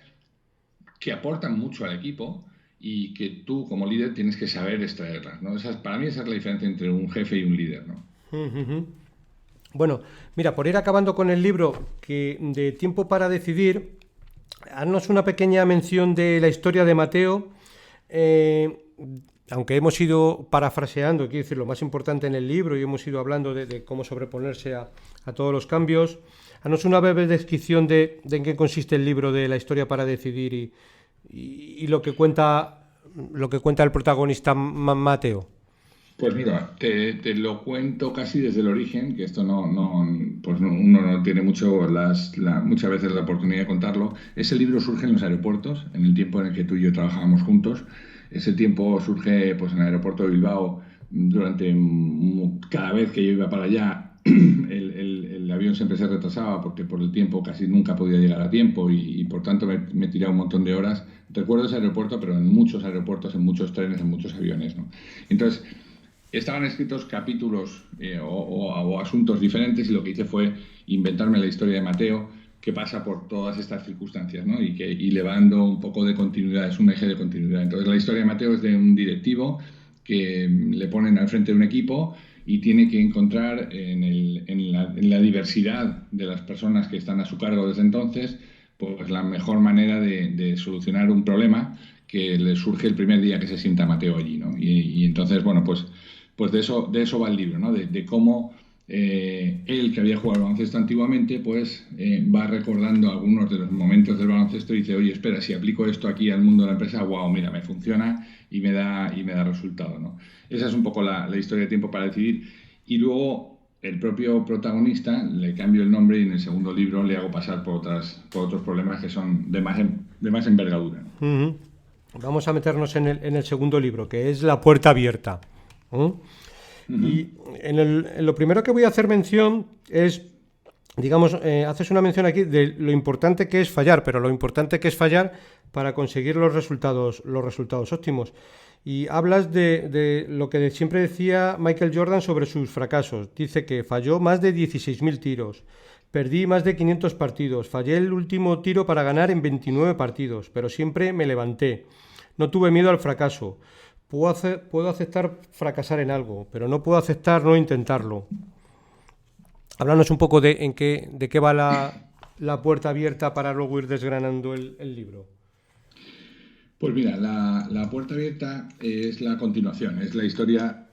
que aportan mucho al equipo y que tú como líder tienes que saber extraerlas, ¿no? Para mí esa es la diferencia entre un jefe y un líder, ¿no? Uh-huh. Bueno, mira, por ir acabando con el libro que de Tiempo para Decidir, haznos una pequeña mención de la historia de Mateo, aunque hemos ido parafraseando, quiero decir, lo más importante en el libro y hemos ido hablando de cómo sobreponerse a todos los cambios. Haznos una breve descripción de en qué consiste el libro de la historia para decidir y lo que cuenta el protagonista Mateo. Pues mira, te lo cuento casi desde el origen, que esto pues uno no tiene muchas veces la oportunidad de contarlo. Ese libro surge en los aeropuertos, en el tiempo en el que tú y yo trabajábamos juntos. Ese tiempo surge pues, en el aeropuerto de Bilbao. Cada vez que yo iba para allá, el avión siempre se retrasaba porque por el tiempo casi nunca podía llegar a tiempo y por tanto me tiraba un montón de horas. Recuerdo ese aeropuerto, pero en muchos aeropuertos, en muchos trenes, en muchos aviones, ¿no? Entonces, estaban escritos capítulos o asuntos diferentes y lo que hice fue inventarme la historia de Mateo, que pasa por todas estas circunstancias, ¿no? Y le va dando un poco de continuidad, es un eje de continuidad. Entonces la historia de Mateo es de un directivo que le ponen al frente de un equipo y tiene que encontrar en la diversidad de las personas que están a su cargo desde entonces, pues la mejor manera de solucionar un problema que le surge el primer día que se sienta Mateo allí, ¿no? Y entonces, bueno, pues de eso va el libro, ¿no? De cómo él, que había jugado al baloncesto antiguamente, pues va recordando algunos de los momentos del baloncesto y dice, oye, espera, si aplico esto aquí al mundo de la empresa, wow, mira, me funciona y me da resultado, ¿no? Esa es un poco la historia de Tiempo para Decidir. Y luego el propio protagonista le cambio el nombre y en el segundo libro le hago pasar por otros problemas que son de más envergadura, ¿no? Uh-huh. Vamos a meternos en el segundo libro, que es La Puerta Abierta. Uh-huh. Y en lo primero que voy a hacer mención es digamos, haces una mención aquí de lo importante que es fallar, pero lo importante que es fallar para conseguir los resultados óptimos. Y hablas de lo que siempre decía Michael Jordan sobre sus fracasos. Dice que falló más de 16.000 tiros, perdí más de 500 partidos, fallé el último tiro para ganar en 29 partidos, pero siempre me levanté. No tuve miedo al fracaso. Puedo aceptar fracasar en algo, pero no puedo aceptar no intentarlo. Háblanos un poco de qué va la puerta abierta para luego ir desgranando el libro. Pues mira, la puerta abierta es la continuación, es la historia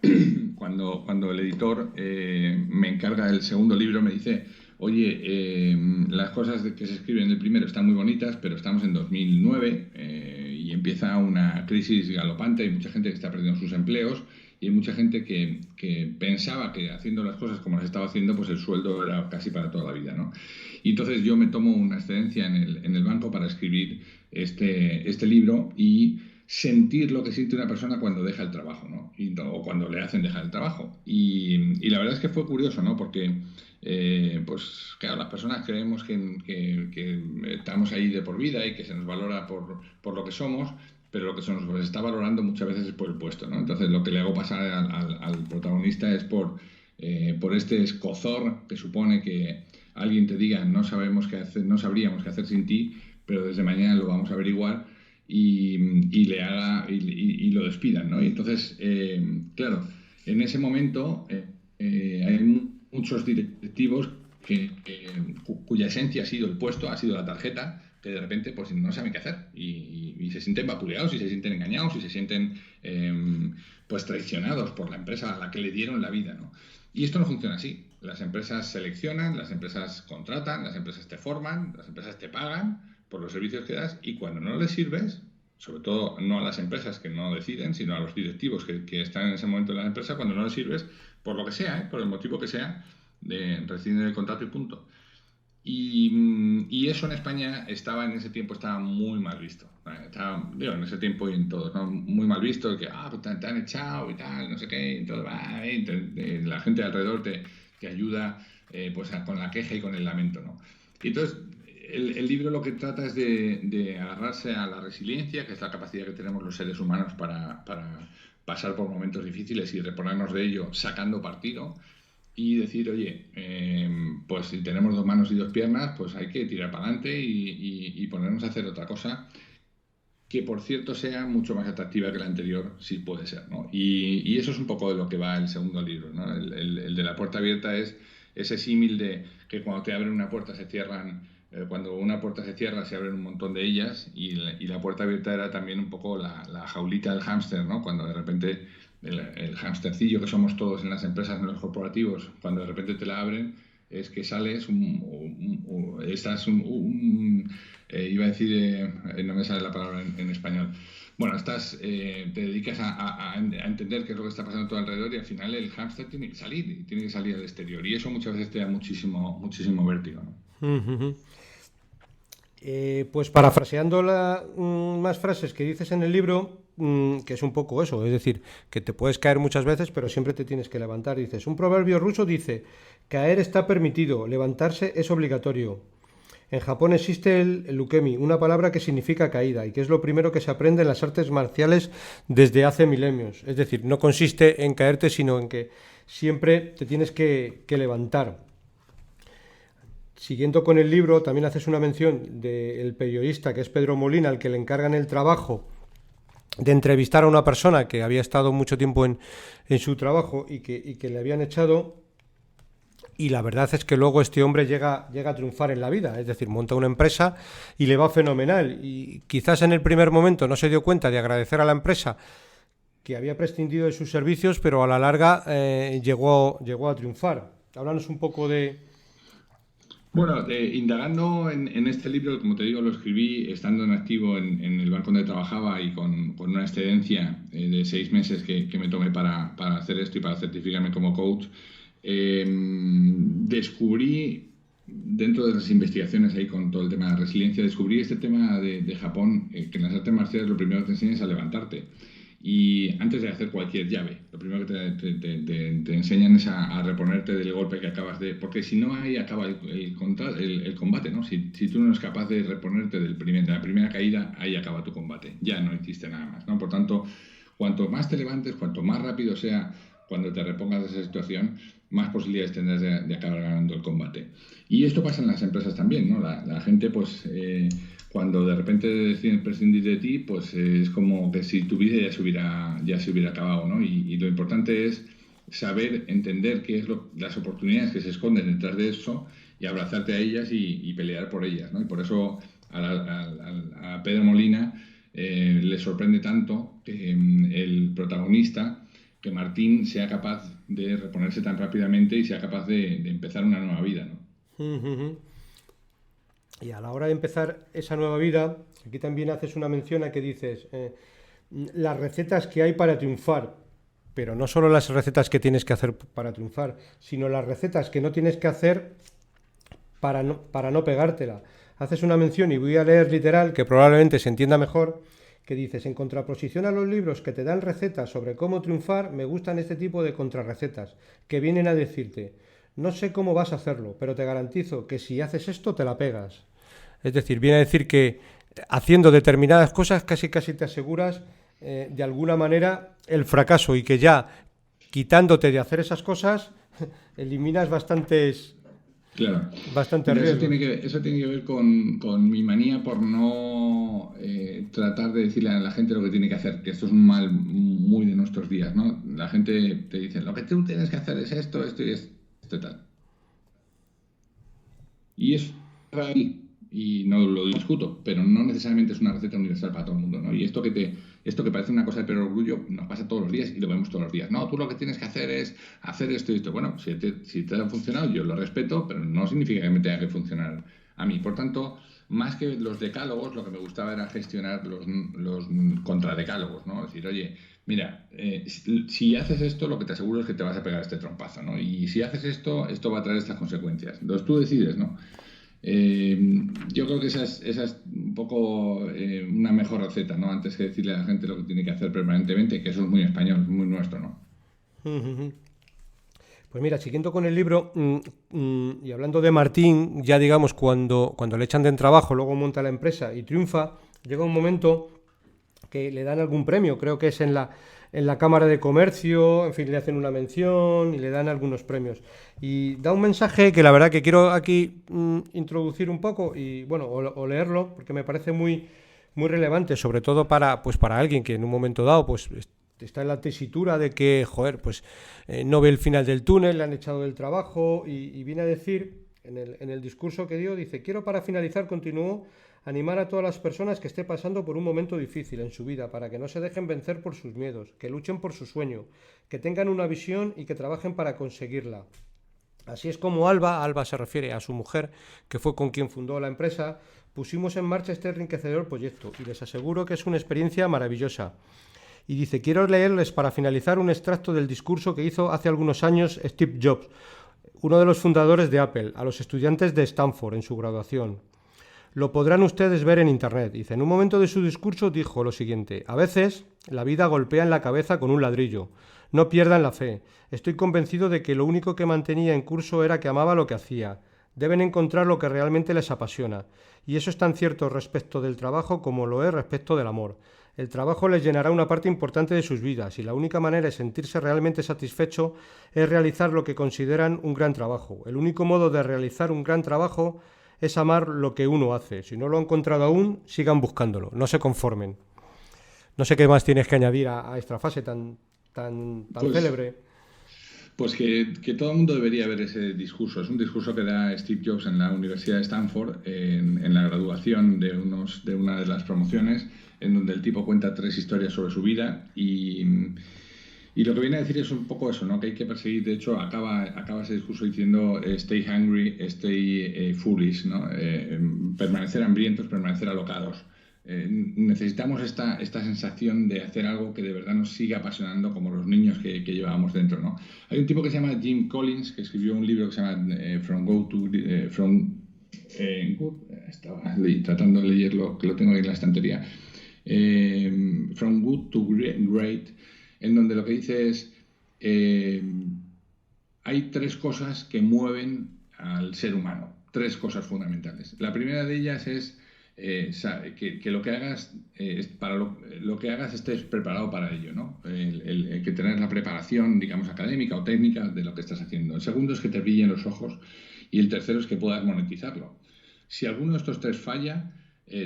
cuando el editor me encarga el segundo libro, me dice, oye, las cosas que se escriben en el primero están muy bonitas, pero estamos en 2009 y empieza una crisis galopante, hay mucha gente que está perdiendo sus empleos y hay mucha gente que pensaba que haciendo las cosas como las estaba haciendo, pues el sueldo era casi para toda la vida, ¿no? Y entonces yo me tomo una excedencia en el banco para escribir este libro y sentir lo que siente una persona cuando deja el trabajo, ¿no? O cuando le hacen dejar el trabajo. Y la verdad es que fue curioso, ¿no? Porque, pues, claro, las personas creemos que estamos ahí de por vida y que se nos valora por lo que somos, pero lo que se nos está valorando muchas veces es por el puesto, ¿no? Entonces, lo que le hago pasar al protagonista es por este escozor que supone que alguien te diga no sabemos qué hacer, no sabríamos qué hacer sin ti, pero desde mañana lo vamos a averiguar y lo despidan, ¿no? Y entonces, claro, en ese momento hay muchos directivos cuya esencia ha sido el puesto, ha sido la tarjeta, que de repente pues no saben qué hacer y se sienten vapuleados y se sienten engañados y se sienten pues traicionados por la empresa a la que le dieron la vida, ¿no? Y esto no funciona así. Las empresas seleccionan, las empresas contratan, las empresas te forman, las empresas te pagan por los servicios que das y cuando no les sirves, sobre todo no a las empresas que no deciden, sino a los directivos que están en ese momento en la empresa, cuando no les sirves, por lo que sea, por el motivo que sea, rescinden el contrato y punto. Y eso en España en ese tiempo estaba muy mal visto. Estaba, digo, en ese tiempo y en todos, ¿no? Muy mal visto, que pues te han echado y tal, no sé qué, y todo, la gente alrededor te ayuda pues con la queja y con el lamento, ¿no? Y entonces, el libro lo que trata es de agarrarse a la resiliencia, que es la capacidad que tenemos los seres humanos para pasar por momentos difíciles y reponernos de ello sacando partido y decir, oye, pues si tenemos dos manos y dos piernas, pues hay que tirar para adelante y ponernos a hacer otra cosa que, por cierto, sea mucho más atractiva que la anterior, si puede ser, ¿no? Y eso es un poco de lo que va el segundo libro, ¿no? El de la puerta abierta es ese símil de que cuando te abren una puerta se cierran, cuando una puerta se cierra se abren un montón de ellas y la puerta abierta era también un poco la jaulita del hámster, ¿no? Cuando de repente el hámstercillo que somos todos en las empresas, en los corporativos, cuando de repente te la abren, es que sales, iba a decir, no me sale la palabra en español. Bueno, te dedicas a entender qué es lo que está pasando a tu alrededor y al final el hámster tiene que salir al exterior. Y eso muchas veces te da muchísimo vértigo, ¿no? Uh-huh. Pues parafraseando más frases que dices en el libro, que es un poco eso, es decir, que te puedes caer muchas veces, pero siempre te tienes que levantar. Dices, un proverbio ruso dice, caer está permitido, levantarse es obligatorio. En Japón existe el ukemi, una palabra que significa caída y que es lo primero que se aprende en las artes marciales desde hace milenios. Es decir, no consiste en caerte, sino en que siempre te tienes que levantar. Siguiendo con el libro, también haces una mención del periodista que es Pedro Molina, al que le encargan el trabajo de entrevistar a una persona que había estado mucho tiempo en su trabajo y que le habían echado. Y la verdad es que luego este hombre llega a triunfar en la vida, es decir, monta una empresa y le va fenomenal. Y quizás en el primer momento no se dio cuenta de agradecer a la empresa que había prescindido de sus servicios, pero a la larga llegó a triunfar. Háblanos un poco de... Bueno, indagando en este libro, como te digo, lo escribí estando en activo en el banco donde trabajaba y con una excedencia de 6 meses que me tomé para hacer esto y para certificarme como coach. Descubrí, dentro de las investigaciones ahí con todo el tema de resiliencia, descubrí este tema de Japón, que en las artes marciales lo primero que te enseñan es a levantarte. Y antes de hacer cualquier llave, lo primero que te enseñan es a reponerte del golpe que acabas de... Porque si no, ahí acaba el combate, ¿no? Si tú no eres capaz de reponerte de la primera caída, ahí acaba tu combate. Ya no hiciste nada más, ¿no? Por tanto, cuanto más te levantes, cuanto más rápido sea cuando te repongas de esa situación, más posibilidades tendrás de acabar ganando el combate. Y esto pasa en las empresas también, ¿no? La gente, pues... cuando de repente deciden prescindir de ti, pues es como que si tu vida ya se hubiera acabado, ¿no? Y lo importante es saber entender qué es las oportunidades que se esconden detrás de eso y abrazarte a ellas y pelear por ellas, ¿no? Y por eso a Pedro Molina le sorprende tanto que el protagonista, que Martín sea capaz de reponerse tan rápidamente y sea capaz de empezar una nueva vida, ¿no? Y a la hora de empezar esa nueva vida, aquí también haces una mención a que dices las recetas que hay para triunfar, pero no solo las recetas que tienes que hacer para triunfar, sino las recetas que no tienes que hacer para no pegártela. Haces una mención, y voy a leer literal, que probablemente se entienda mejor, que dices, en contraposición a los libros que te dan recetas sobre cómo triunfar, me gustan este tipo de contrarrecetas, que vienen a decirte, no sé cómo vas a hacerlo, pero te garantizo que si haces esto te la pegas. Es decir, viene a decir que haciendo determinadas cosas casi te aseguras de alguna manera el fracaso, y que ya quitándote de hacer esas cosas eliminas Claro. Mira, riesgos. eso tiene que ver con mi manía por no tratar de decirle a la gente lo que tiene que hacer, que esto es un mal muy de nuestros días, ¿no? La gente te dice, lo que tú tienes que hacer es esto y esto y tal. Y es ahí, y no lo discuto, pero no necesariamente es una receta universal para todo el mundo, ¿no? Y esto que parece una cosa de perro orgullo nos pasa todos los días y lo vemos todos los días. No, tú lo que tienes que hacer es hacer esto y esto. Bueno, si te ha funcionado, yo lo respeto, pero no significa que me tenga que funcionar a mí. Por tanto, más que los decálogos, lo que me gustaba era gestionar los contradecálogos, ¿no? Es decir, oye, mira, si haces esto, lo que te aseguro es que te vas a pegar este trompazo, ¿no? Y si haces esto va a traer estas consecuencias. Entonces tú decides, ¿no? Yo creo que esa es un poco una mejor receta, ¿no? Antes que decirle a la gente lo que tiene que hacer permanentemente, que eso es muy español, muy nuestro, ¿no? Pues mira, siguiendo con el libro y hablando de Martín, ya digamos cuando le echan de trabajo, luego monta la empresa y triunfa, llega un momento que le dan algún premio, creo que es en la Cámara de Comercio, en fin, le hacen una mención y le dan algunos premios. Y da un mensaje que la verdad que quiero aquí introducir un poco y bueno, o leerlo, porque me parece muy relevante, sobre todo para alguien que en un momento dado pues está en la tesitura de que, joder, pues no ve el final del túnel, le han echado del trabajo y viene a decir, en el discurso que dio, dice, quiero para finalizar, continuó, animar a todas las personas que esté pasando por un momento difícil en su vida, para que no se dejen vencer por sus miedos, que luchen por su sueño, que tengan una visión y que trabajen para conseguirla. Así es como Alba se refiere a su mujer, que fue con quien fundó la empresa, pusimos en marcha este enriquecedor proyecto y les aseguro que es una experiencia maravillosa. Y dice, quiero leerles para finalizar un extracto del discurso que hizo hace algunos años Steve Jobs, uno de los fundadores de Apple, a los estudiantes de Stanford en su graduación. Lo podrán ustedes ver en internet. Dice, en un momento de su discurso dijo lo siguiente, a veces la vida golpea en la cabeza con un ladrillo. No pierdan la fe. Estoy convencido de que lo único que mantenía en curso era que amaba lo que hacía. Deben encontrar lo que realmente les apasiona. Y eso es tan cierto respecto del trabajo como lo es respecto del amor. El trabajo les llenará una parte importante de sus vidas y la única manera de sentirse realmente satisfecho es realizar lo que consideran un gran trabajo. El único modo de realizar un gran trabajo es amar lo que uno hace. Si no lo han encontrado aún, sigan buscándolo, no se conformen. No sé qué más tienes que añadir a esta frase tan Pues célebre. Pues que todo el mundo debería ver ese discurso. Es un discurso que da Steve Jobs en la Universidad de Stanford, en la graduación de una de las promociones, en donde el tipo cuenta 3 historias sobre su vida y lo que viene a decir es un poco eso, ¿no? Que hay que perseguir. De hecho, acaba ese discurso diciendo stay hungry, stay foolish, ¿no? Permanecer hambrientos, permanecer alocados. Necesitamos esta sensación de hacer algo que de verdad nos siga apasionando como los niños que llevábamos dentro, ¿no? Hay un tipo que se llama Jim Collins que escribió un libro que se llama Estaba tratando de leerlo, que lo tengo ahí en la estantería. From Good to Great, en donde lo que dice es, eh, hay tres cosas que mueven al ser humano, tres cosas fundamentales. La primera de ellas es que lo que hagas, para lo que hagas estés preparado para ello, ¿no? El que tener la preparación, digamos, académica o técnica de lo que estás haciendo. El segundo es que te brillen los ojos y el tercero es que puedas monetizarlo. Si alguno de estos tres falla,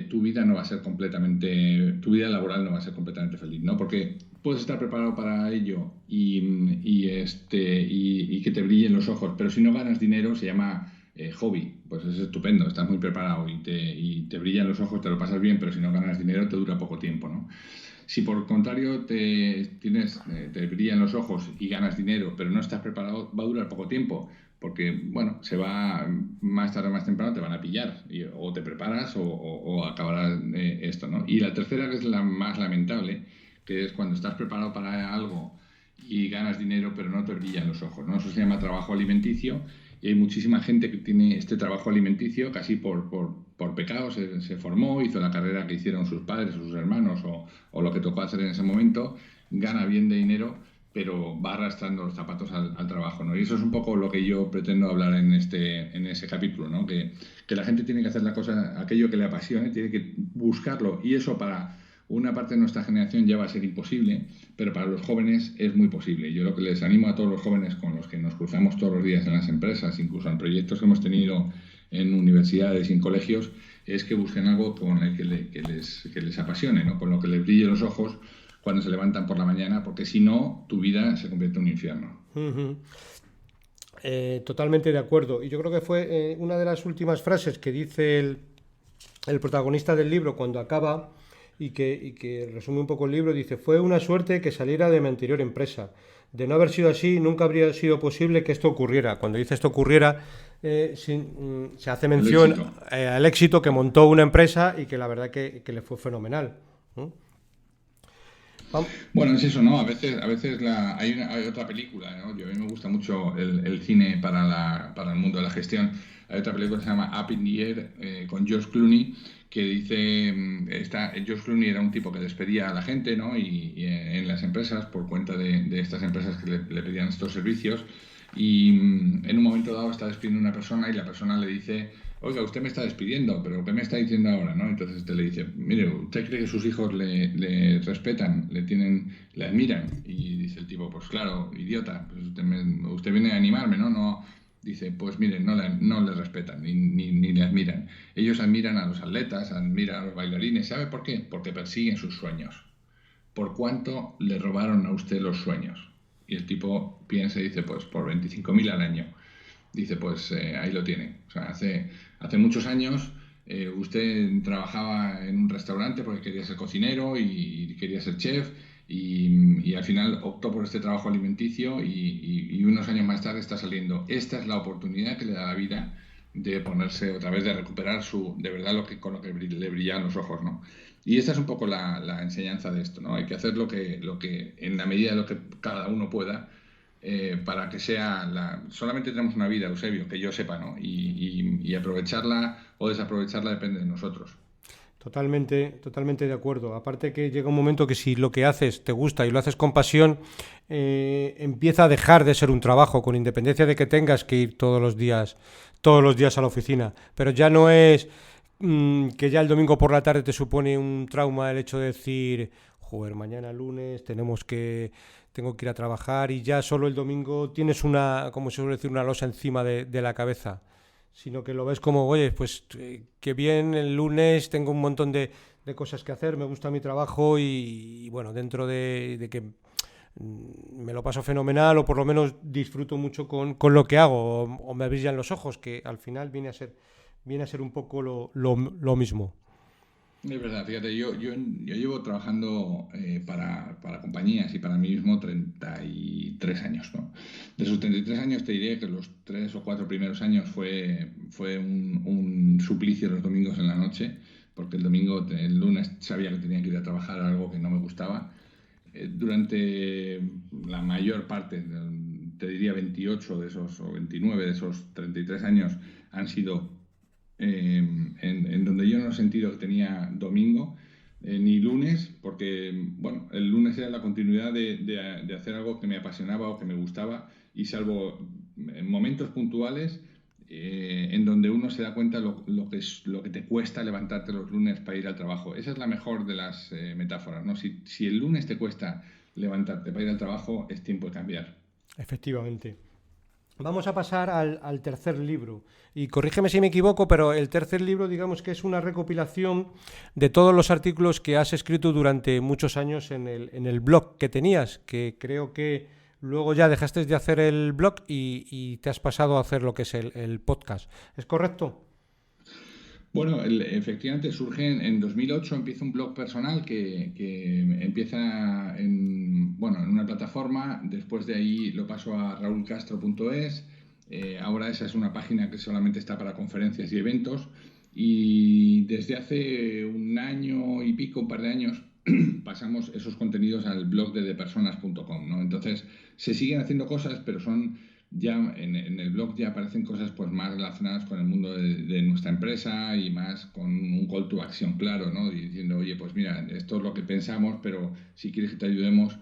tu vida no va a ser completamente, tu vida laboral no va a ser completamente feliz, ¿no? Porque puedes estar preparado para ello y que te brillen los ojos, pero si no ganas dinero se llama hobby, pues es estupendo, estás muy preparado y te brillan los ojos, te lo pasas bien, pero si no ganas dinero te dura poco tiempo, ¿no? Si por el contrario te brillan los ojos y ganas dinero, pero no estás preparado, va a durar poco tiempo, porque, bueno, se va más tarde o más temprano, te van a pillar, o te preparas o acabará esto, ¿no? Y la tercera, que es la más lamentable, que es cuando estás preparado para algo y ganas dinero, pero no te brillan los ojos, ¿no? Eso se llama trabajo alimenticio y hay muchísima gente que tiene este trabajo alimenticio casi por pecado, se formó, hizo la carrera que hicieron sus padres o sus hermanos o lo que tocó hacer en ese momento, gana bien de dinero, pero va arrastrando los zapatos al trabajo, ¿no? Y eso es un poco lo que yo pretendo hablar en ese capítulo, ¿no? Que la gente tiene que hacer la cosa, aquello que le apasione, tiene que buscarlo y eso para una parte de nuestra generación ya va a ser imposible, pero para los jóvenes es muy posible. Yo lo que les animo a todos los jóvenes con los que nos cruzamos todos los días en las empresas, incluso en proyectos que hemos tenido en universidades y en colegios, es que busquen algo con el que les apasione, ¿no? Con lo que les brille los ojos cuando se levantan por la mañana, porque si no, tu vida se convierte en un infierno. Ujú. Totalmente de acuerdo. Y yo creo que fue una de las últimas frases que dice el protagonista del libro cuando acaba y que resume un poco el libro. Dice, fue una suerte que saliera de mi anterior empresa. De no haber sido así, nunca habría sido posible que esto ocurriera. Cuando dice esto ocurriera, se hace El mención éxito. al éxito que montó una empresa y que la verdad que le fue fenomenal. ¿No? Vam- Bueno, es eso, ¿no? A veces hay otra película, ¿no? A mí me gusta mucho el cine para el mundo de la gestión. Hay otra película que se llama Up in the Air con George Clooney, que dice, George Clooney era un tipo que despedía a la gente, ¿no? Y en las empresas, por cuenta de estas empresas que le pedían estos servicios, y en un momento dado está despidiendo a una persona y la persona le dice, oiga, usted me está despidiendo, pero ¿qué me está diciendo ahora, no? Entonces usted le dice, mire, ¿usted cree que sus hijos le respetan, le admiran? Y dice el tipo, pues claro, idiota, pues usted viene a animarme, ¿no? No, dice, pues mire, no le respetan ni le admiran. Ellos admiran a los atletas, admiran a los bailarines. ¿Sabe por qué? Porque persiguen sus sueños. ¿Por cuánto le robaron a usted los sueños? Y el tipo piensa y dice, pues por 25.000 al año. Dice, pues ahí lo tiene. O sea, hace muchos años usted trabajaba en un restaurante porque quería ser cocinero y quería ser chef y al final optó por este trabajo alimenticio y unos años más tarde está saliendo. Esta es la oportunidad que le da la vida de ponerse otra vez, de recuperar de verdad con lo que le brillan los ojos, ¿no? Y esta es un poco la enseñanza de esto, ¿no? Hay que hacer lo que en la medida de lo que cada uno pueda para que sea solamente tenemos una vida, Eusebio, que yo sepa, ¿no? Y aprovecharla o desaprovecharla depende de nosotros. Totalmente, totalmente de acuerdo. Aparte que llega un momento que si lo que haces te gusta y lo haces con pasión, empieza a dejar de ser un trabajo, con independencia de que tengas que ir todos los días a la oficina. Pero ya no es que ya el domingo por la tarde te supone un trauma el hecho de decir, joder, mañana lunes tengo que ir a trabajar y ya solo el domingo tienes una, como se suele decir, una losa encima de la cabeza, sino que lo ves como, oye, pues qué bien, el lunes tengo un montón de cosas que hacer, me gusta mi trabajo y bueno, dentro de que me lo paso fenomenal o por lo menos disfruto mucho con lo que hago o me brillan los ojos, que al final viene a ser un poco lo mismo. Es verdad, fíjate, yo llevo trabajando para compañías y para mí mismo 33 años, ¿no? De esos 33 años te diré que los 3 o 4 primeros años fue un suplicio los domingos en la noche, porque el lunes sabía que tenía que ir a trabajar algo que no me gustaba. Durante la mayor parte, te diría 28 de esos o 29 de esos 33 años han sido en donde yo no he sentido que tenía domingo, ni lunes, porque bueno, el lunes era la continuidad de hacer algo que me apasionaba o que me gustaba, y salvo en momentos puntuales en donde uno se da cuenta lo que te cuesta levantarte los lunes para ir al trabajo. Esa es la mejor de las metáforas, ¿no? Si el lunes te cuesta levantarte para ir al trabajo, es tiempo de cambiar. Efectivamente. Vamos a pasar al tercer libro. Y corrígeme si me equivoco, pero el tercer libro, digamos que es una recopilación de todos los artículos que has escrito durante muchos años en el blog que tenías, que creo que luego ya dejaste de hacer el blog y te has pasado a hacer lo que es el podcast. ¿Es correcto? Bueno, efectivamente surge en 2008, empieza un blog personal que empieza bueno, en una plataforma. Después de ahí lo paso a raulcastro.es. Ahora esa es una página que solamente está para conferencias y eventos, y desde hace un año y pico, un par de años, pasamos esos contenidos al blog de depersonas.com, ¿no? Entonces se siguen haciendo cosas, pero son ya en el blog ya aparecen cosas pues más relacionadas con el mundo de nuestra empresa, y más con un call to action claro, ¿no? Diciendo, oye, pues mira, esto es lo que pensamos, pero si quieres que te ayudemos,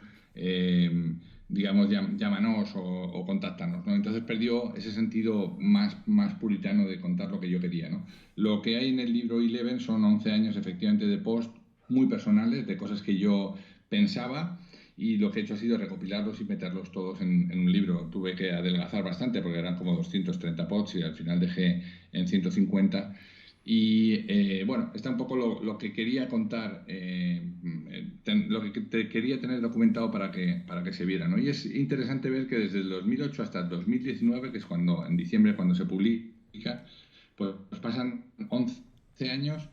digamos, llámanos o contáctanos, ¿no? Entonces perdió ese sentido más puritano de contar lo que yo quería, ¿no? Lo que hay en el libro Eleven son 11 años efectivamente de post muy personales, de cosas que yo pensaba, y lo que he hecho ha sido recopilarlos y meterlos todos en un libro. Tuve que adelgazar bastante porque eran como 230 pods y al final dejé en 150. Y bueno, está un poco lo que quería contar, lo que quería tener documentado para que se viera, ¿no? Y es interesante ver que desde el 2008 hasta el 2019, que es cuando, en diciembre, cuando se publica, pues pasan 11 años,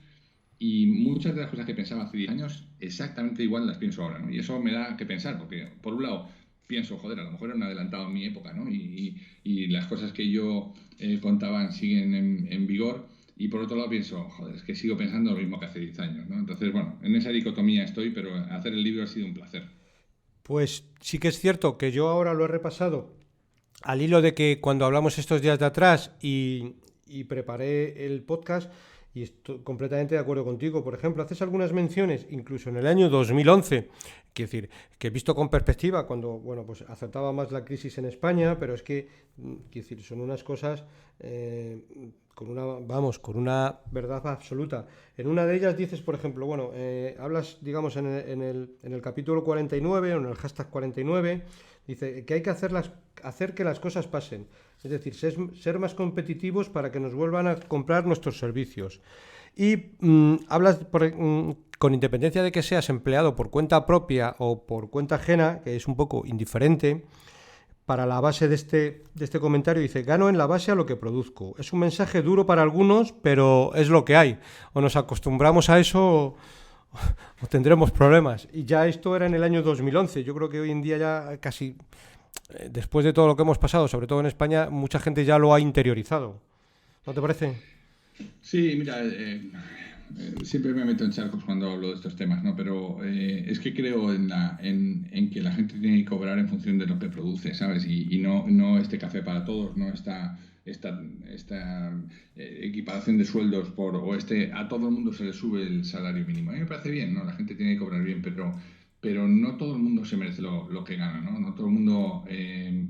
y muchas de las cosas que pensaba hace 10 años exactamente igual las pienso ahora, ¿no? Y eso me da que pensar, porque por un lado pienso, joder, a lo mejor era un adelantado en mi época, ¿no? Y las cosas que yo contaba siguen en vigor. Y por otro lado pienso, joder, es que sigo pensando lo mismo que hace 10 años, ¿no? Entonces, bueno, en esa dicotomía estoy, pero hacer el libro ha sido un placer. Pues sí que es cierto que yo ahora lo he repasado al hilo de que cuando hablamos estos días de atrás y preparé el podcast, y estoy completamente de acuerdo contigo. Por ejemplo, haces algunas menciones, incluso en el año 2011, quiero decir, que visto con perspectiva, cuando, bueno, pues acertaba más la crisis en España, pero es que, quiero decir, son unas cosas con una, vamos, con una verdad absoluta. En una de ellas dices, por ejemplo, bueno, hablas, digamos, en el capítulo 49, o en el hashtag 49, dice que hay que hacer que las cosas pasen. Es decir, ser más competitivos para que nos vuelvan a comprar nuestros servicios. Y hablas, con independencia de que seas empleado por cuenta propia o por cuenta ajena, que es un poco indiferente, para la base de este comentario dice, gano en la base a lo que produzco. Es un mensaje duro para algunos, pero es lo que hay. O nos acostumbramos a eso o tendremos problemas. Y ya esto era en el año 2011. Yo creo que hoy en día ya casi, después de todo lo que hemos pasado, sobre todo en España, mucha gente ya lo ha interiorizado. ¿No te parece? Sí, mira, siempre me meto en charcos cuando hablo de estos temas, ¿no? Pero es que creo en que la gente tiene que cobrar en función de lo que produce, ¿sabes? Y no este café para todos, no esta equiparación de sueldos a todo el mundo se le sube el salario mínimo. A mí me parece bien, ¿no? La gente tiene que cobrar bien, pero no todo el mundo se merece lo que gana, ¿no? No todo el mundo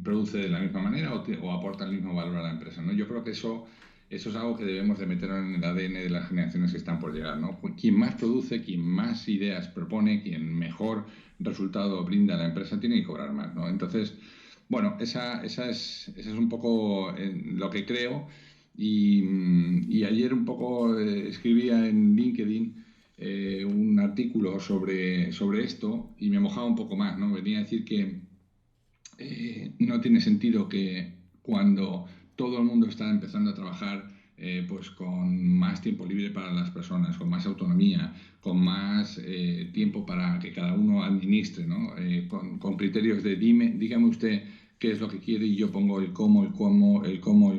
produce de la misma manera o aporta el mismo valor a la empresa, ¿no? Yo creo que eso es algo que debemos de meter en el ADN de las generaciones que están por llegar, ¿no? Quien más produce, quien más ideas propone, quien mejor resultado brinda a la empresa, tiene que cobrar más, ¿no? Entonces, bueno, esa es un poco lo que creo. Y ayer un poco escribía en LinkedIn un artículo sobre esto, y me mojaba un poco más, ¿no? Venía a decir que no tiene sentido que cuando todo el mundo está empezando a trabajar pues con más tiempo libre para las personas, con más autonomía, con más tiempo para que cada uno administre, ¿no? Con criterios de dígame usted qué es lo que quiere y yo pongo el cómo, el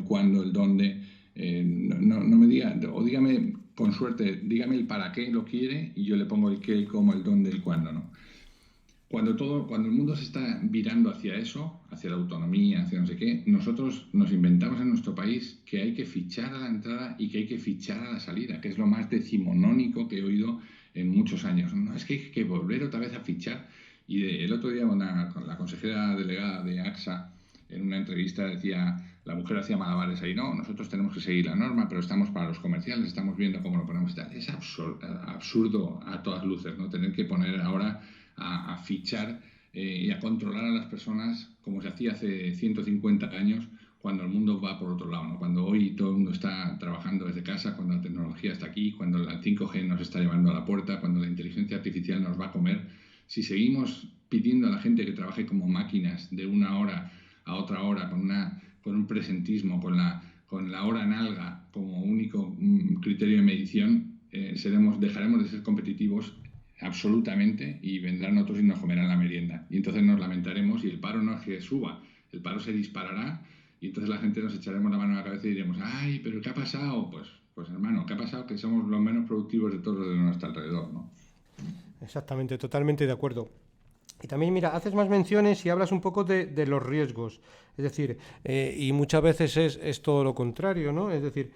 cuándo, el dónde. No me diga, o dígame, con suerte, dígame el para qué lo quiere y yo le pongo el qué, el cómo, el dónde, el cuándo, ¿no? Cuando el mundo se está virando hacia eso, hacia la autonomía, hacia no sé qué, nosotros nos inventamos en nuestro país que hay que fichar a la entrada y que hay que fichar a la salida, que es lo más decimonónico que he oído en muchos años. No, es que hay que volver otra vez a fichar. Y el otro día con la consejera delegada de AXA, en una entrevista decía, la mujer hacía malabares ahí, no, nosotros tenemos que seguir la norma, pero estamos para los comerciales, estamos viendo cómo lo ponemos y tal. Es absurdo a todas luces, ¿no? Tener que poner ahora a fichar y a controlar a las personas como se hacía hace 150 años, cuando el mundo va por otro lado, ¿no? Cuando hoy todo el mundo está trabajando desde casa, cuando la tecnología está aquí, cuando la 5G nos está llevando a la puerta, cuando la inteligencia artificial nos va a comer. Si seguimos pidiendo a la gente que trabaje como máquinas de una hora a otra hora, con un presentismo, con la hora nalga como único criterio de medición, dejaremos de ser competitivos absolutamente y vendrán otros y nos comerán la merienda. Y entonces nos lamentaremos y el paro no es que suba, el paro se disparará y entonces la gente nos echaremos la mano a la cabeza y diremos, ay, pero ¿qué ha pasado? Pues hermano, ¿qué ha pasado? Que somos los menos productivos de todos los de nuestro alrededor, ¿no? Exactamente, totalmente de acuerdo. Y también, mira, haces más menciones y hablas un poco de los riesgos. Es decir, y muchas veces es todo lo contrario, ¿no? Es decir,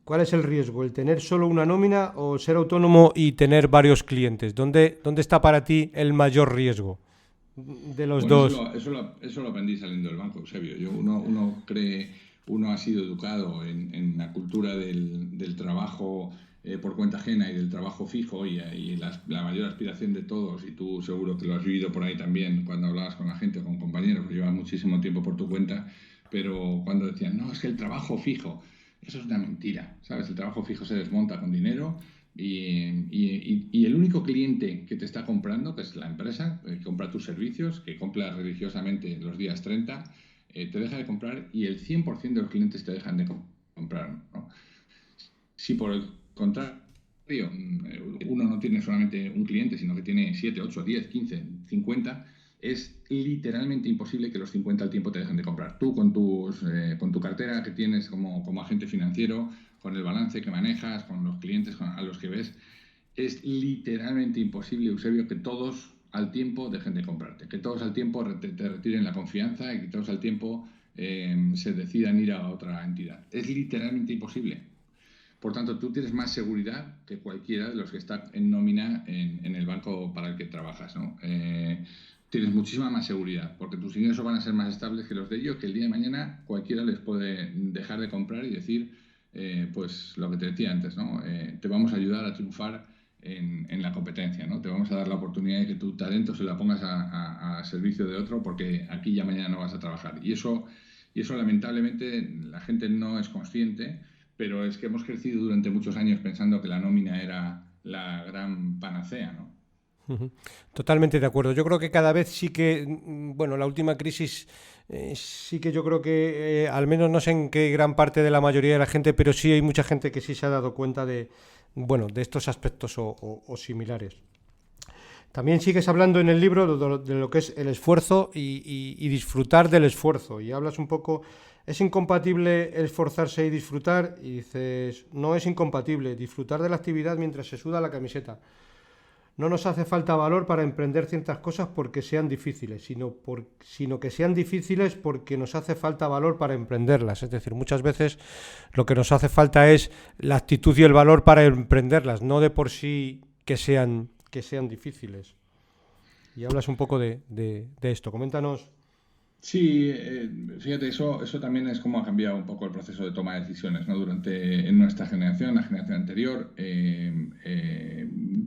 ¿cuál es el riesgo? ¿El tener solo una nómina o ser autónomo y tener varios clientes? ¿Dónde está para ti el mayor riesgo de los Bueno, dos? eso lo aprendí saliendo del banco, Eusebio. Uno ha sido educado en la cultura del trabajo por cuenta ajena y del trabajo fijo y la mayor aspiración de todos, y tú seguro que lo has vivido por ahí también cuando hablabas con la gente, con compañeros, que llevan muchísimo tiempo por tu cuenta, pero cuando decían, no, es que el trabajo fijo, eso es una mentira, ¿sabes? El trabajo fijo se desmonta con dinero y el único cliente que te está comprando, que es la empresa, que compra tus servicios, que compra religiosamente los días 30, te deja de comprar y el 100% de los clientes te dejan de comprar, ¿no? Si por el contrario uno no tiene solamente un cliente, sino que tiene 7, 8, 10, 15, 50, es literalmente imposible que los 50 al tiempo te dejen de comprar. Tú con tu cartera que tienes como agente financiero, con el balance que manejas, con los clientes a los que ves, es literalmente imposible, Eusebio, que todos al tiempo dejen de comprarte, que todos al tiempo te retiren la confianza y que todos al tiempo se decidan ir a otra entidad. Es literalmente imposible. Por tanto, tú tienes más seguridad que cualquiera de los que está en nómina en el banco para el que trabajas, ¿no? Tienes muchísima más seguridad, porque tus ingresos van a ser más estables que los de ellos, que el día de mañana cualquiera les puede dejar de comprar y decir, pues lo que te decía antes, ¿no? Te vamos a ayudar a triunfar en la competencia, ¿no? Te vamos a dar la oportunidad de que tu talento se la pongas a servicio de otro, porque aquí ya mañana no vas a trabajar. Y eso lamentablemente la gente no es consciente, pero es que hemos crecido durante muchos años pensando que la nómina era la gran panacea, ¿no? Ujú. Totalmente de acuerdo. Yo creo que cada vez sí que, bueno, la última crisis sí que yo creo que, al menos no sé en qué gran parte de la mayoría de la gente, pero sí hay mucha gente que sí se ha dado cuenta de, bueno, de estos aspectos o similares. También sigues hablando en el libro de lo que es el esfuerzo y disfrutar del esfuerzo. Y hablas un poco, ¿es incompatible el esforzarse y disfrutar? Y dices, no es incompatible, disfrutar de la actividad mientras se suda la camiseta. No nos hace falta valor para emprender ciertas cosas porque sean difíciles, sino que sean difíciles porque nos hace falta valor para emprenderlas. Es decir, muchas veces lo que nos hace falta es la actitud y el valor para emprenderlas, no de por sí que sean difíciles. Y hablas un poco de esto. Coméntanos. Sí, fíjate, eso también es como ha cambiado un poco el proceso de toma de decisiones, ¿no? En nuestra generación, la generación anterior,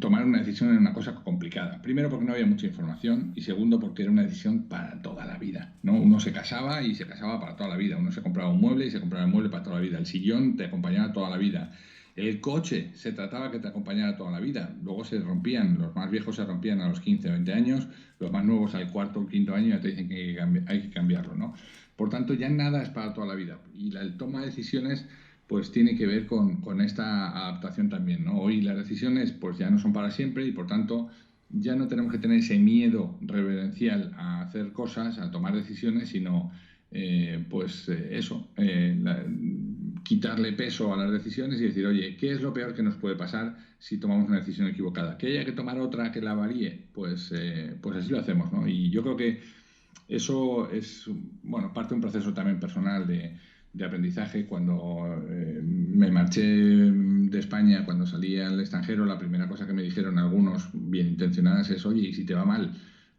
tomar una decisión era una cosa complicada. Primero porque no había mucha información y segundo porque era una decisión para toda la vida, ¿no? Uno se casaba y se casaba para toda la vida. Uno se compraba un mueble y se compraba un mueble para toda la vida. El sillón te acompañaba toda la vida. El coche se trataba que te acompañara toda la vida. Luego se rompían, los más viejos se rompían a los 15 o 20 años, los más nuevos al cuarto o quinto año ya te dicen que hay que cambiarlo, ¿no? Por tanto, ya nada es para toda la vida. Y la toma de decisiones pues tiene que ver con esta adaptación también, ¿no? Hoy las decisiones pues ya no son para siempre y por tanto ya no tenemos que tener ese miedo reverencial a hacer cosas, a tomar decisiones, sino quitarle peso a las decisiones y decir, oye, ¿qué es lo peor que nos puede pasar si tomamos una decisión equivocada? ¿Que haya que tomar otra que la varíe? Pues así lo hacemos, ¿no? Y yo creo que eso es, bueno, parte de un proceso también personal de aprendizaje. Cuando me marché de España, cuando salí al extranjero, la primera cosa que me dijeron algunos bien intencionadas es, oye, ¿y si te va mal?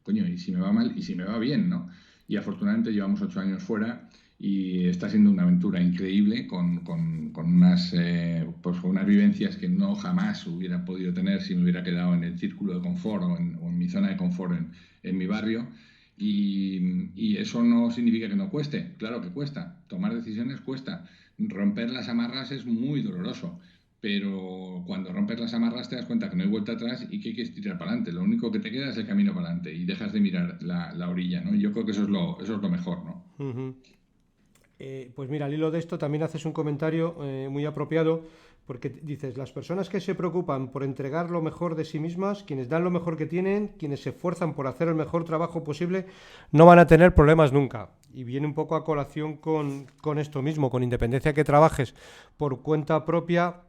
Coño, ¿y si me va mal? ¿Y si me va bien? ¿No? Y afortunadamente llevamos 8 años fuera y está siendo una aventura increíble con pues, con unas vivencias que no jamás hubiera podido tener si me hubiera quedado en el círculo de confort o en mi zona de confort en mi barrio. Y eso no significa que no cueste, claro que cuesta, tomar decisiones cuesta, romper las amarras es muy doloroso, pero cuando rompes las amarras te das cuenta que no hay vuelta atrás y que hay que tirar para adelante, lo único que te queda es el camino para adelante y dejas de mirar la orilla, ¿no? Y yo creo que eso es lo mejor, ¿no? Ujú. Pues mira, al hilo de esto también haces un comentario muy apropiado, porque dices, las personas que se preocupan por entregar lo mejor de sí mismas, quienes dan lo mejor que tienen, quienes se esfuerzan por hacer el mejor trabajo posible, no van a tener problemas nunca. Y viene un poco a colación con esto mismo, con independencia que trabajes por cuenta propia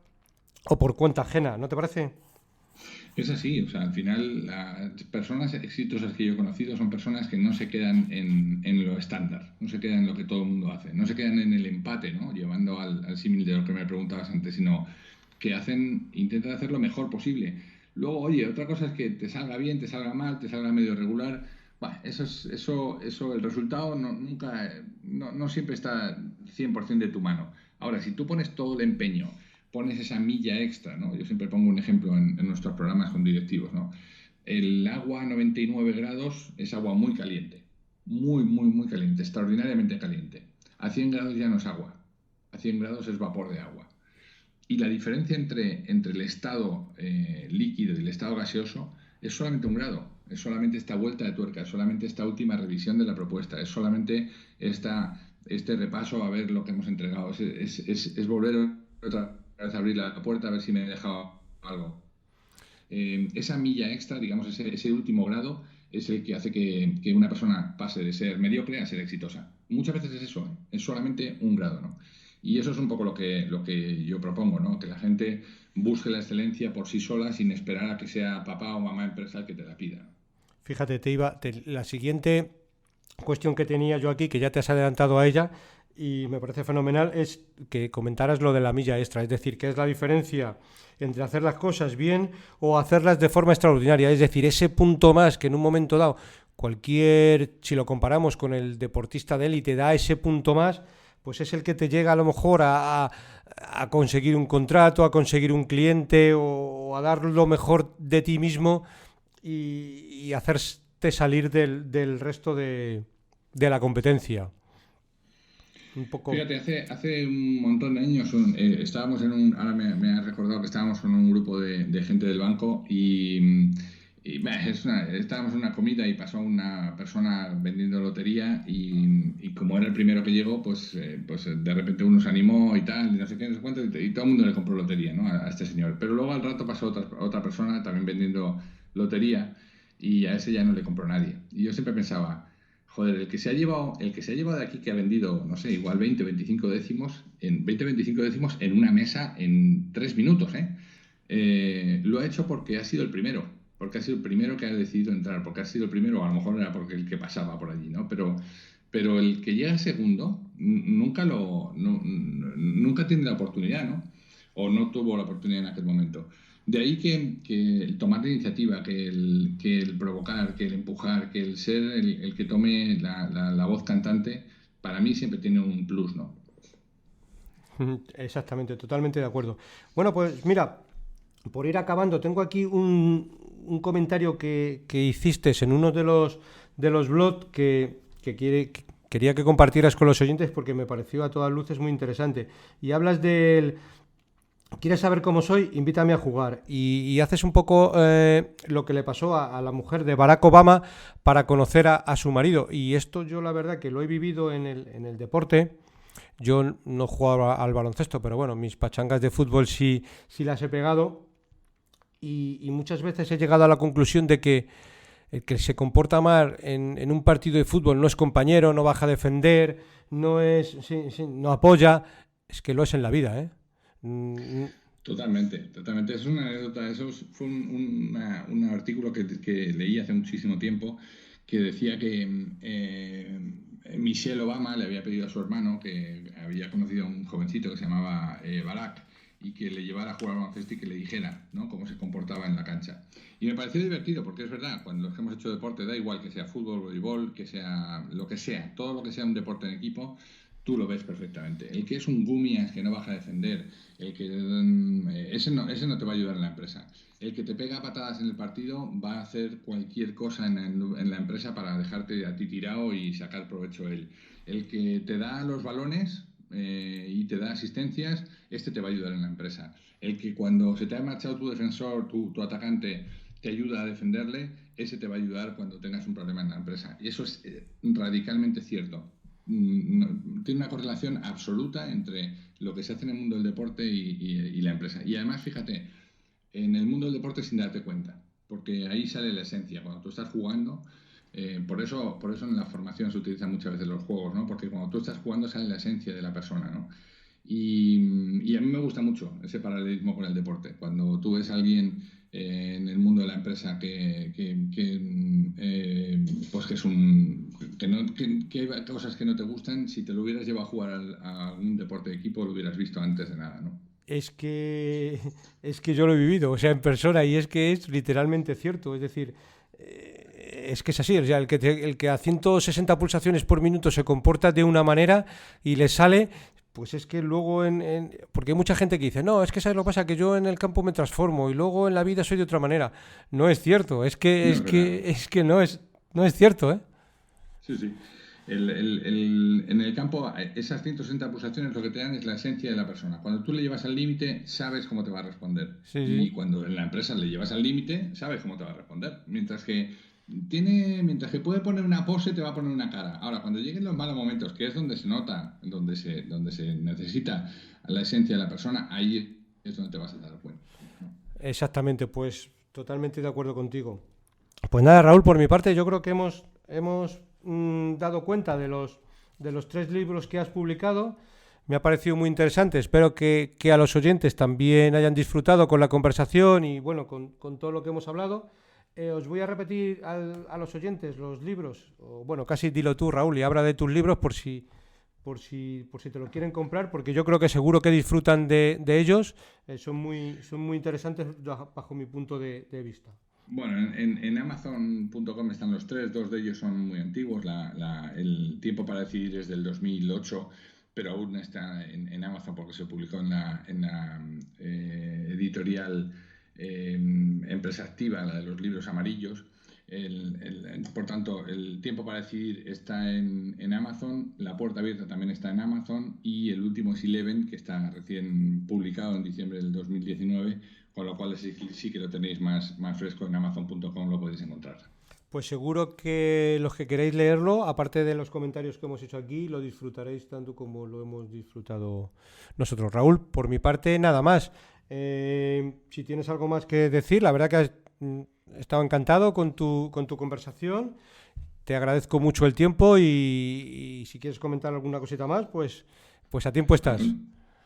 o por cuenta ajena, ¿no te parece? Es así, o sea, al final las personas exitosas que yo he conocido son personas que no se quedan en lo estándar, no se quedan en lo que todo el mundo hace, no se quedan en el empate, ¿no? Llevando al símil de lo que me preguntabas antes, sino que intentan hacer lo mejor posible. Luego, oye, otra cosa es que te salga bien, te salga mal, te salga medio regular. Bah, el resultado no siempre está 100% de tu mano. Ahora, si tú pones todo el empeño, pones esa milla extra, ¿no? Yo siempre pongo un ejemplo en nuestros programas con directivos, ¿no? El agua a 99 grados es agua muy caliente, muy, muy, muy caliente, extraordinariamente caliente. A 100 grados ya no es agua, a 100 grados es vapor de agua. Y la diferencia entre el estado líquido y el estado gaseoso es solamente un grado, es solamente esta vuelta de tuerca, es solamente esta última revisión de la propuesta, es solamente este repaso a ver lo que hemos entregado, es volver otra vez a abrir la puerta a ver si me he dejado algo. Esa milla extra, digamos, ese último grado, es el que hace que una persona pase de ser mediocre a ser exitosa. Muchas veces es eso, ¿eh? Es solamente un grado, ¿no? Y eso es un poco lo que yo propongo, ¿no? Que la gente busque la excelencia por sí sola sin esperar a que sea papá o mamá empresa el que te la pida, ¿no? Fíjate, la siguiente cuestión que tenía yo aquí, que ya te has adelantado a ella, y me parece fenomenal, es que comentaras lo de la milla extra, es decir, qué es la diferencia entre hacer las cosas bien o hacerlas de forma extraordinaria, es decir, ese punto más que en un momento dado si lo comparamos con el deportista de élite, da ese punto más, pues es el que te llega a lo mejor a conseguir un contrato, a conseguir un cliente o a dar lo mejor de ti mismo y hacerte salir del resto de la competencia. Un poco. Fíjate, hace un montón de años estábamos ahora me has recordado que estábamos con un grupo de gente del banco estábamos en una comida y pasó una persona vendiendo lotería y como era el primero que llegó, pues de repente uno se animó y tal, y no sé qué, no sé cuánto, y todo el mundo le compró lotería, ¿no? A este señor. Pero luego al rato pasó otra persona también vendiendo lotería y a ese ya no le compró nadie. Y yo siempre pensaba, joder, el que se ha llevado de aquí que ha vendido, no sé, igual 20 o 25 décimos, en 20 o 25 décimos en una mesa en 3 minutos, ¿eh? Lo ha hecho porque ha sido el primero, porque ha sido el primero que ha decidido entrar, porque ha sido el primero, o a lo mejor era porque el que pasaba por allí, ¿no? Pero el que llega segundo nunca tiene la oportunidad, ¿no? O no tuvo la oportunidad en aquel momento. De ahí que el tomar la iniciativa, que el provocar, que el empujar, que el ser el que tome la voz cantante, para mí siempre tiene un plus, ¿no? Exactamente, totalmente de acuerdo. Bueno, pues mira, por ir acabando, tengo aquí un comentario que hiciste en uno de los blogs quería que compartieras con los oyentes porque me pareció a todas luces muy interesante. Y hablas del ¿quieres saber cómo soy? Invítame a jugar. Y haces un poco lo que le pasó a la mujer de Barack Obama para conocer a su marido. Y esto yo la verdad que lo he vivido en el deporte. Yo no jugaba al baloncesto, pero bueno, mis pachangas de fútbol sí las he pegado. Y muchas veces he llegado a la conclusión de que el que se comporta mal en un partido de fútbol no es compañero, no baja a defender, no apoya. Es que lo es en la vida, ¿eh? Mm. Totalmente, totalmente. Es una anécdota. Eso fue un artículo que leí hace muchísimo tiempo que decía que Michelle Obama le había pedido a su hermano que había conocido a un jovencito que se llamaba Barack y que le llevara a jugar al baloncesto y que le dijera, ¿no?, cómo se comportaba en la cancha. Y me pareció divertido porque es verdad, cuando los que hemos hecho deporte, da igual que sea fútbol, voleibol, que sea lo que sea, todo lo que sea un deporte en equipo, tú lo ves perfectamente. El que es un gumias que no baja a defender, el que ese no te va a ayudar en la empresa. El que te pega patadas en el partido va a hacer cualquier cosa en la empresa para dejarte a ti tirado y sacar provecho él. El que te da los balones y te da asistencias, te va a ayudar en la empresa. El que cuando se te ha marchado tu defensor, tu atacante, te ayuda a defenderle, ese te va a ayudar cuando tengas un problema en la empresa. Y eso es radicalmente cierto. Tiene una correlación absoluta entre lo que se hace en el mundo del deporte y la empresa. Y además, fíjate, en el mundo del deporte sin darte cuenta, porque ahí sale la esencia. Cuando tú estás jugando, por eso en la formación se utilizan muchas veces los juegos, ¿no? Porque cuando tú estás jugando sale la esencia de la persona, ¿no? Y a mí me gusta mucho ese paralelismo con el deporte. Cuando tú ves a alguien en el mundo de la empresa pues que es que hay cosas que no te gustan, si te lo hubieras llevado a jugar a algún deporte de equipo, lo hubieras visto antes de nada, ¿no? Es que yo lo he vivido, o sea, en persona, y es que es literalmente cierto. Es decir, es que es así, o sea, el que a 160 pulsaciones por minuto se comporta de una manera y le sale, pues es que luego porque hay mucha gente que dice, no, es que ¿sabes lo que pasa? Que yo en el campo me transformo y luego en la vida soy de otra manera. No es cierto, no es cierto, ¿eh? Sí, sí. En el campo, esas 160 pulsaciones lo que te dan es la esencia de la persona. Cuando tú le llevas al límite, sabes cómo te va a responder. Sí. Y cuando en la empresa le llevas al límite, sabes cómo te va a responder. Mientras que puede poner una pose, te va a poner una cara. Ahora, cuando lleguen los malos momentos, que es donde se nota, donde se necesita la esencia de la persona, ahí es donde te vas a dar cuenta, ¿no? Exactamente, pues totalmente de acuerdo contigo. Pues nada, Raúl, por mi parte, yo creo que hemos dado cuenta de los 3 libros que has publicado. Me ha parecido muy interesante. Espero que a los oyentes también hayan disfrutado con la conversación y bueno, con todo lo que hemos hablado. Os voy a repetir a los oyentes los libros. Bueno, casi dilo tú, Raúl, y habla de tus libros por si te lo quieren comprar, porque yo creo que seguro que disfrutan de ellos. Son muy interesantes bajo mi punto de vista. Bueno, en Amazon.com están los 3, 2 de ellos son muy antiguos. El tiempo para decidir es del 2008, pero aún está en Amazon porque se publicó en la editorial Empresa Activa, la de los libros amarillos. Por tanto, el tiempo para decidir está en Amazon, La puerta abierta también está en Amazon y el último es Eleven, que está recién publicado en diciembre del 2019, con lo cual sí que lo tenéis más fresco en Amazon.com, lo podéis encontrar. Pues seguro que los que queréis leerlo, aparte de los comentarios que hemos hecho aquí, lo disfrutaréis tanto como lo hemos disfrutado nosotros. Raúl, por mi parte, nada más. Si tienes algo más que decir, la verdad que has estado encantado con tu conversación. Te agradezco mucho el tiempo y si quieres comentar alguna cosita más, pues a tiempo estás.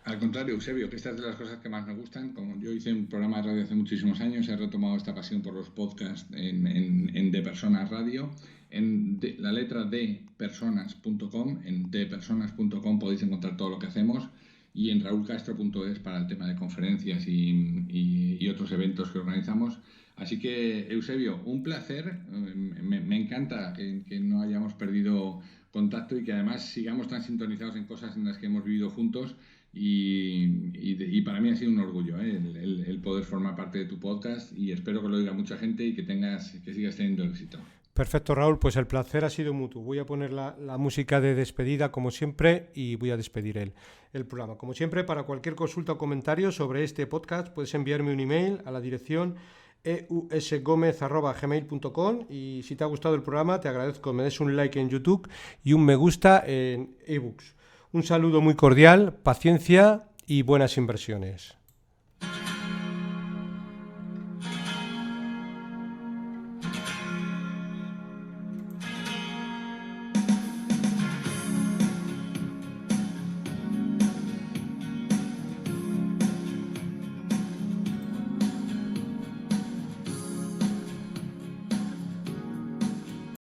Al contrario, Eusebio, que esta es de las cosas que más me gustan. Como yo hice un programa de radio hace muchísimos años, he retomado esta pasión por los podcasts en De Personas Radio. En la letra de personas.com, en depersonas.com podéis encontrar todo lo que hacemos y en raulcastro.es para el tema de conferencias y otros eventos que organizamos. Así que, Eusebio, un placer. Me encanta que no hayamos perdido contacto y que además sigamos tan sintonizados en cosas en las que hemos vivido juntos. Y para mí ha sido un orgullo el poder formar parte de tu podcast y espero que lo oiga mucha gente y que sigas teniendo éxito. Perfecto, Raúl, pues el placer ha sido mutuo. Voy a poner la música de despedida como siempre y voy a despedir el programa. Como siempre, para cualquier consulta o comentario sobre este podcast puedes enviarme un email a la dirección eusgomez@gmail.com y si te ha gustado el programa te agradezco que me des un like en YouTube y un me gusta en ebooks. Un saludo muy cordial, paciencia y buenas inversiones.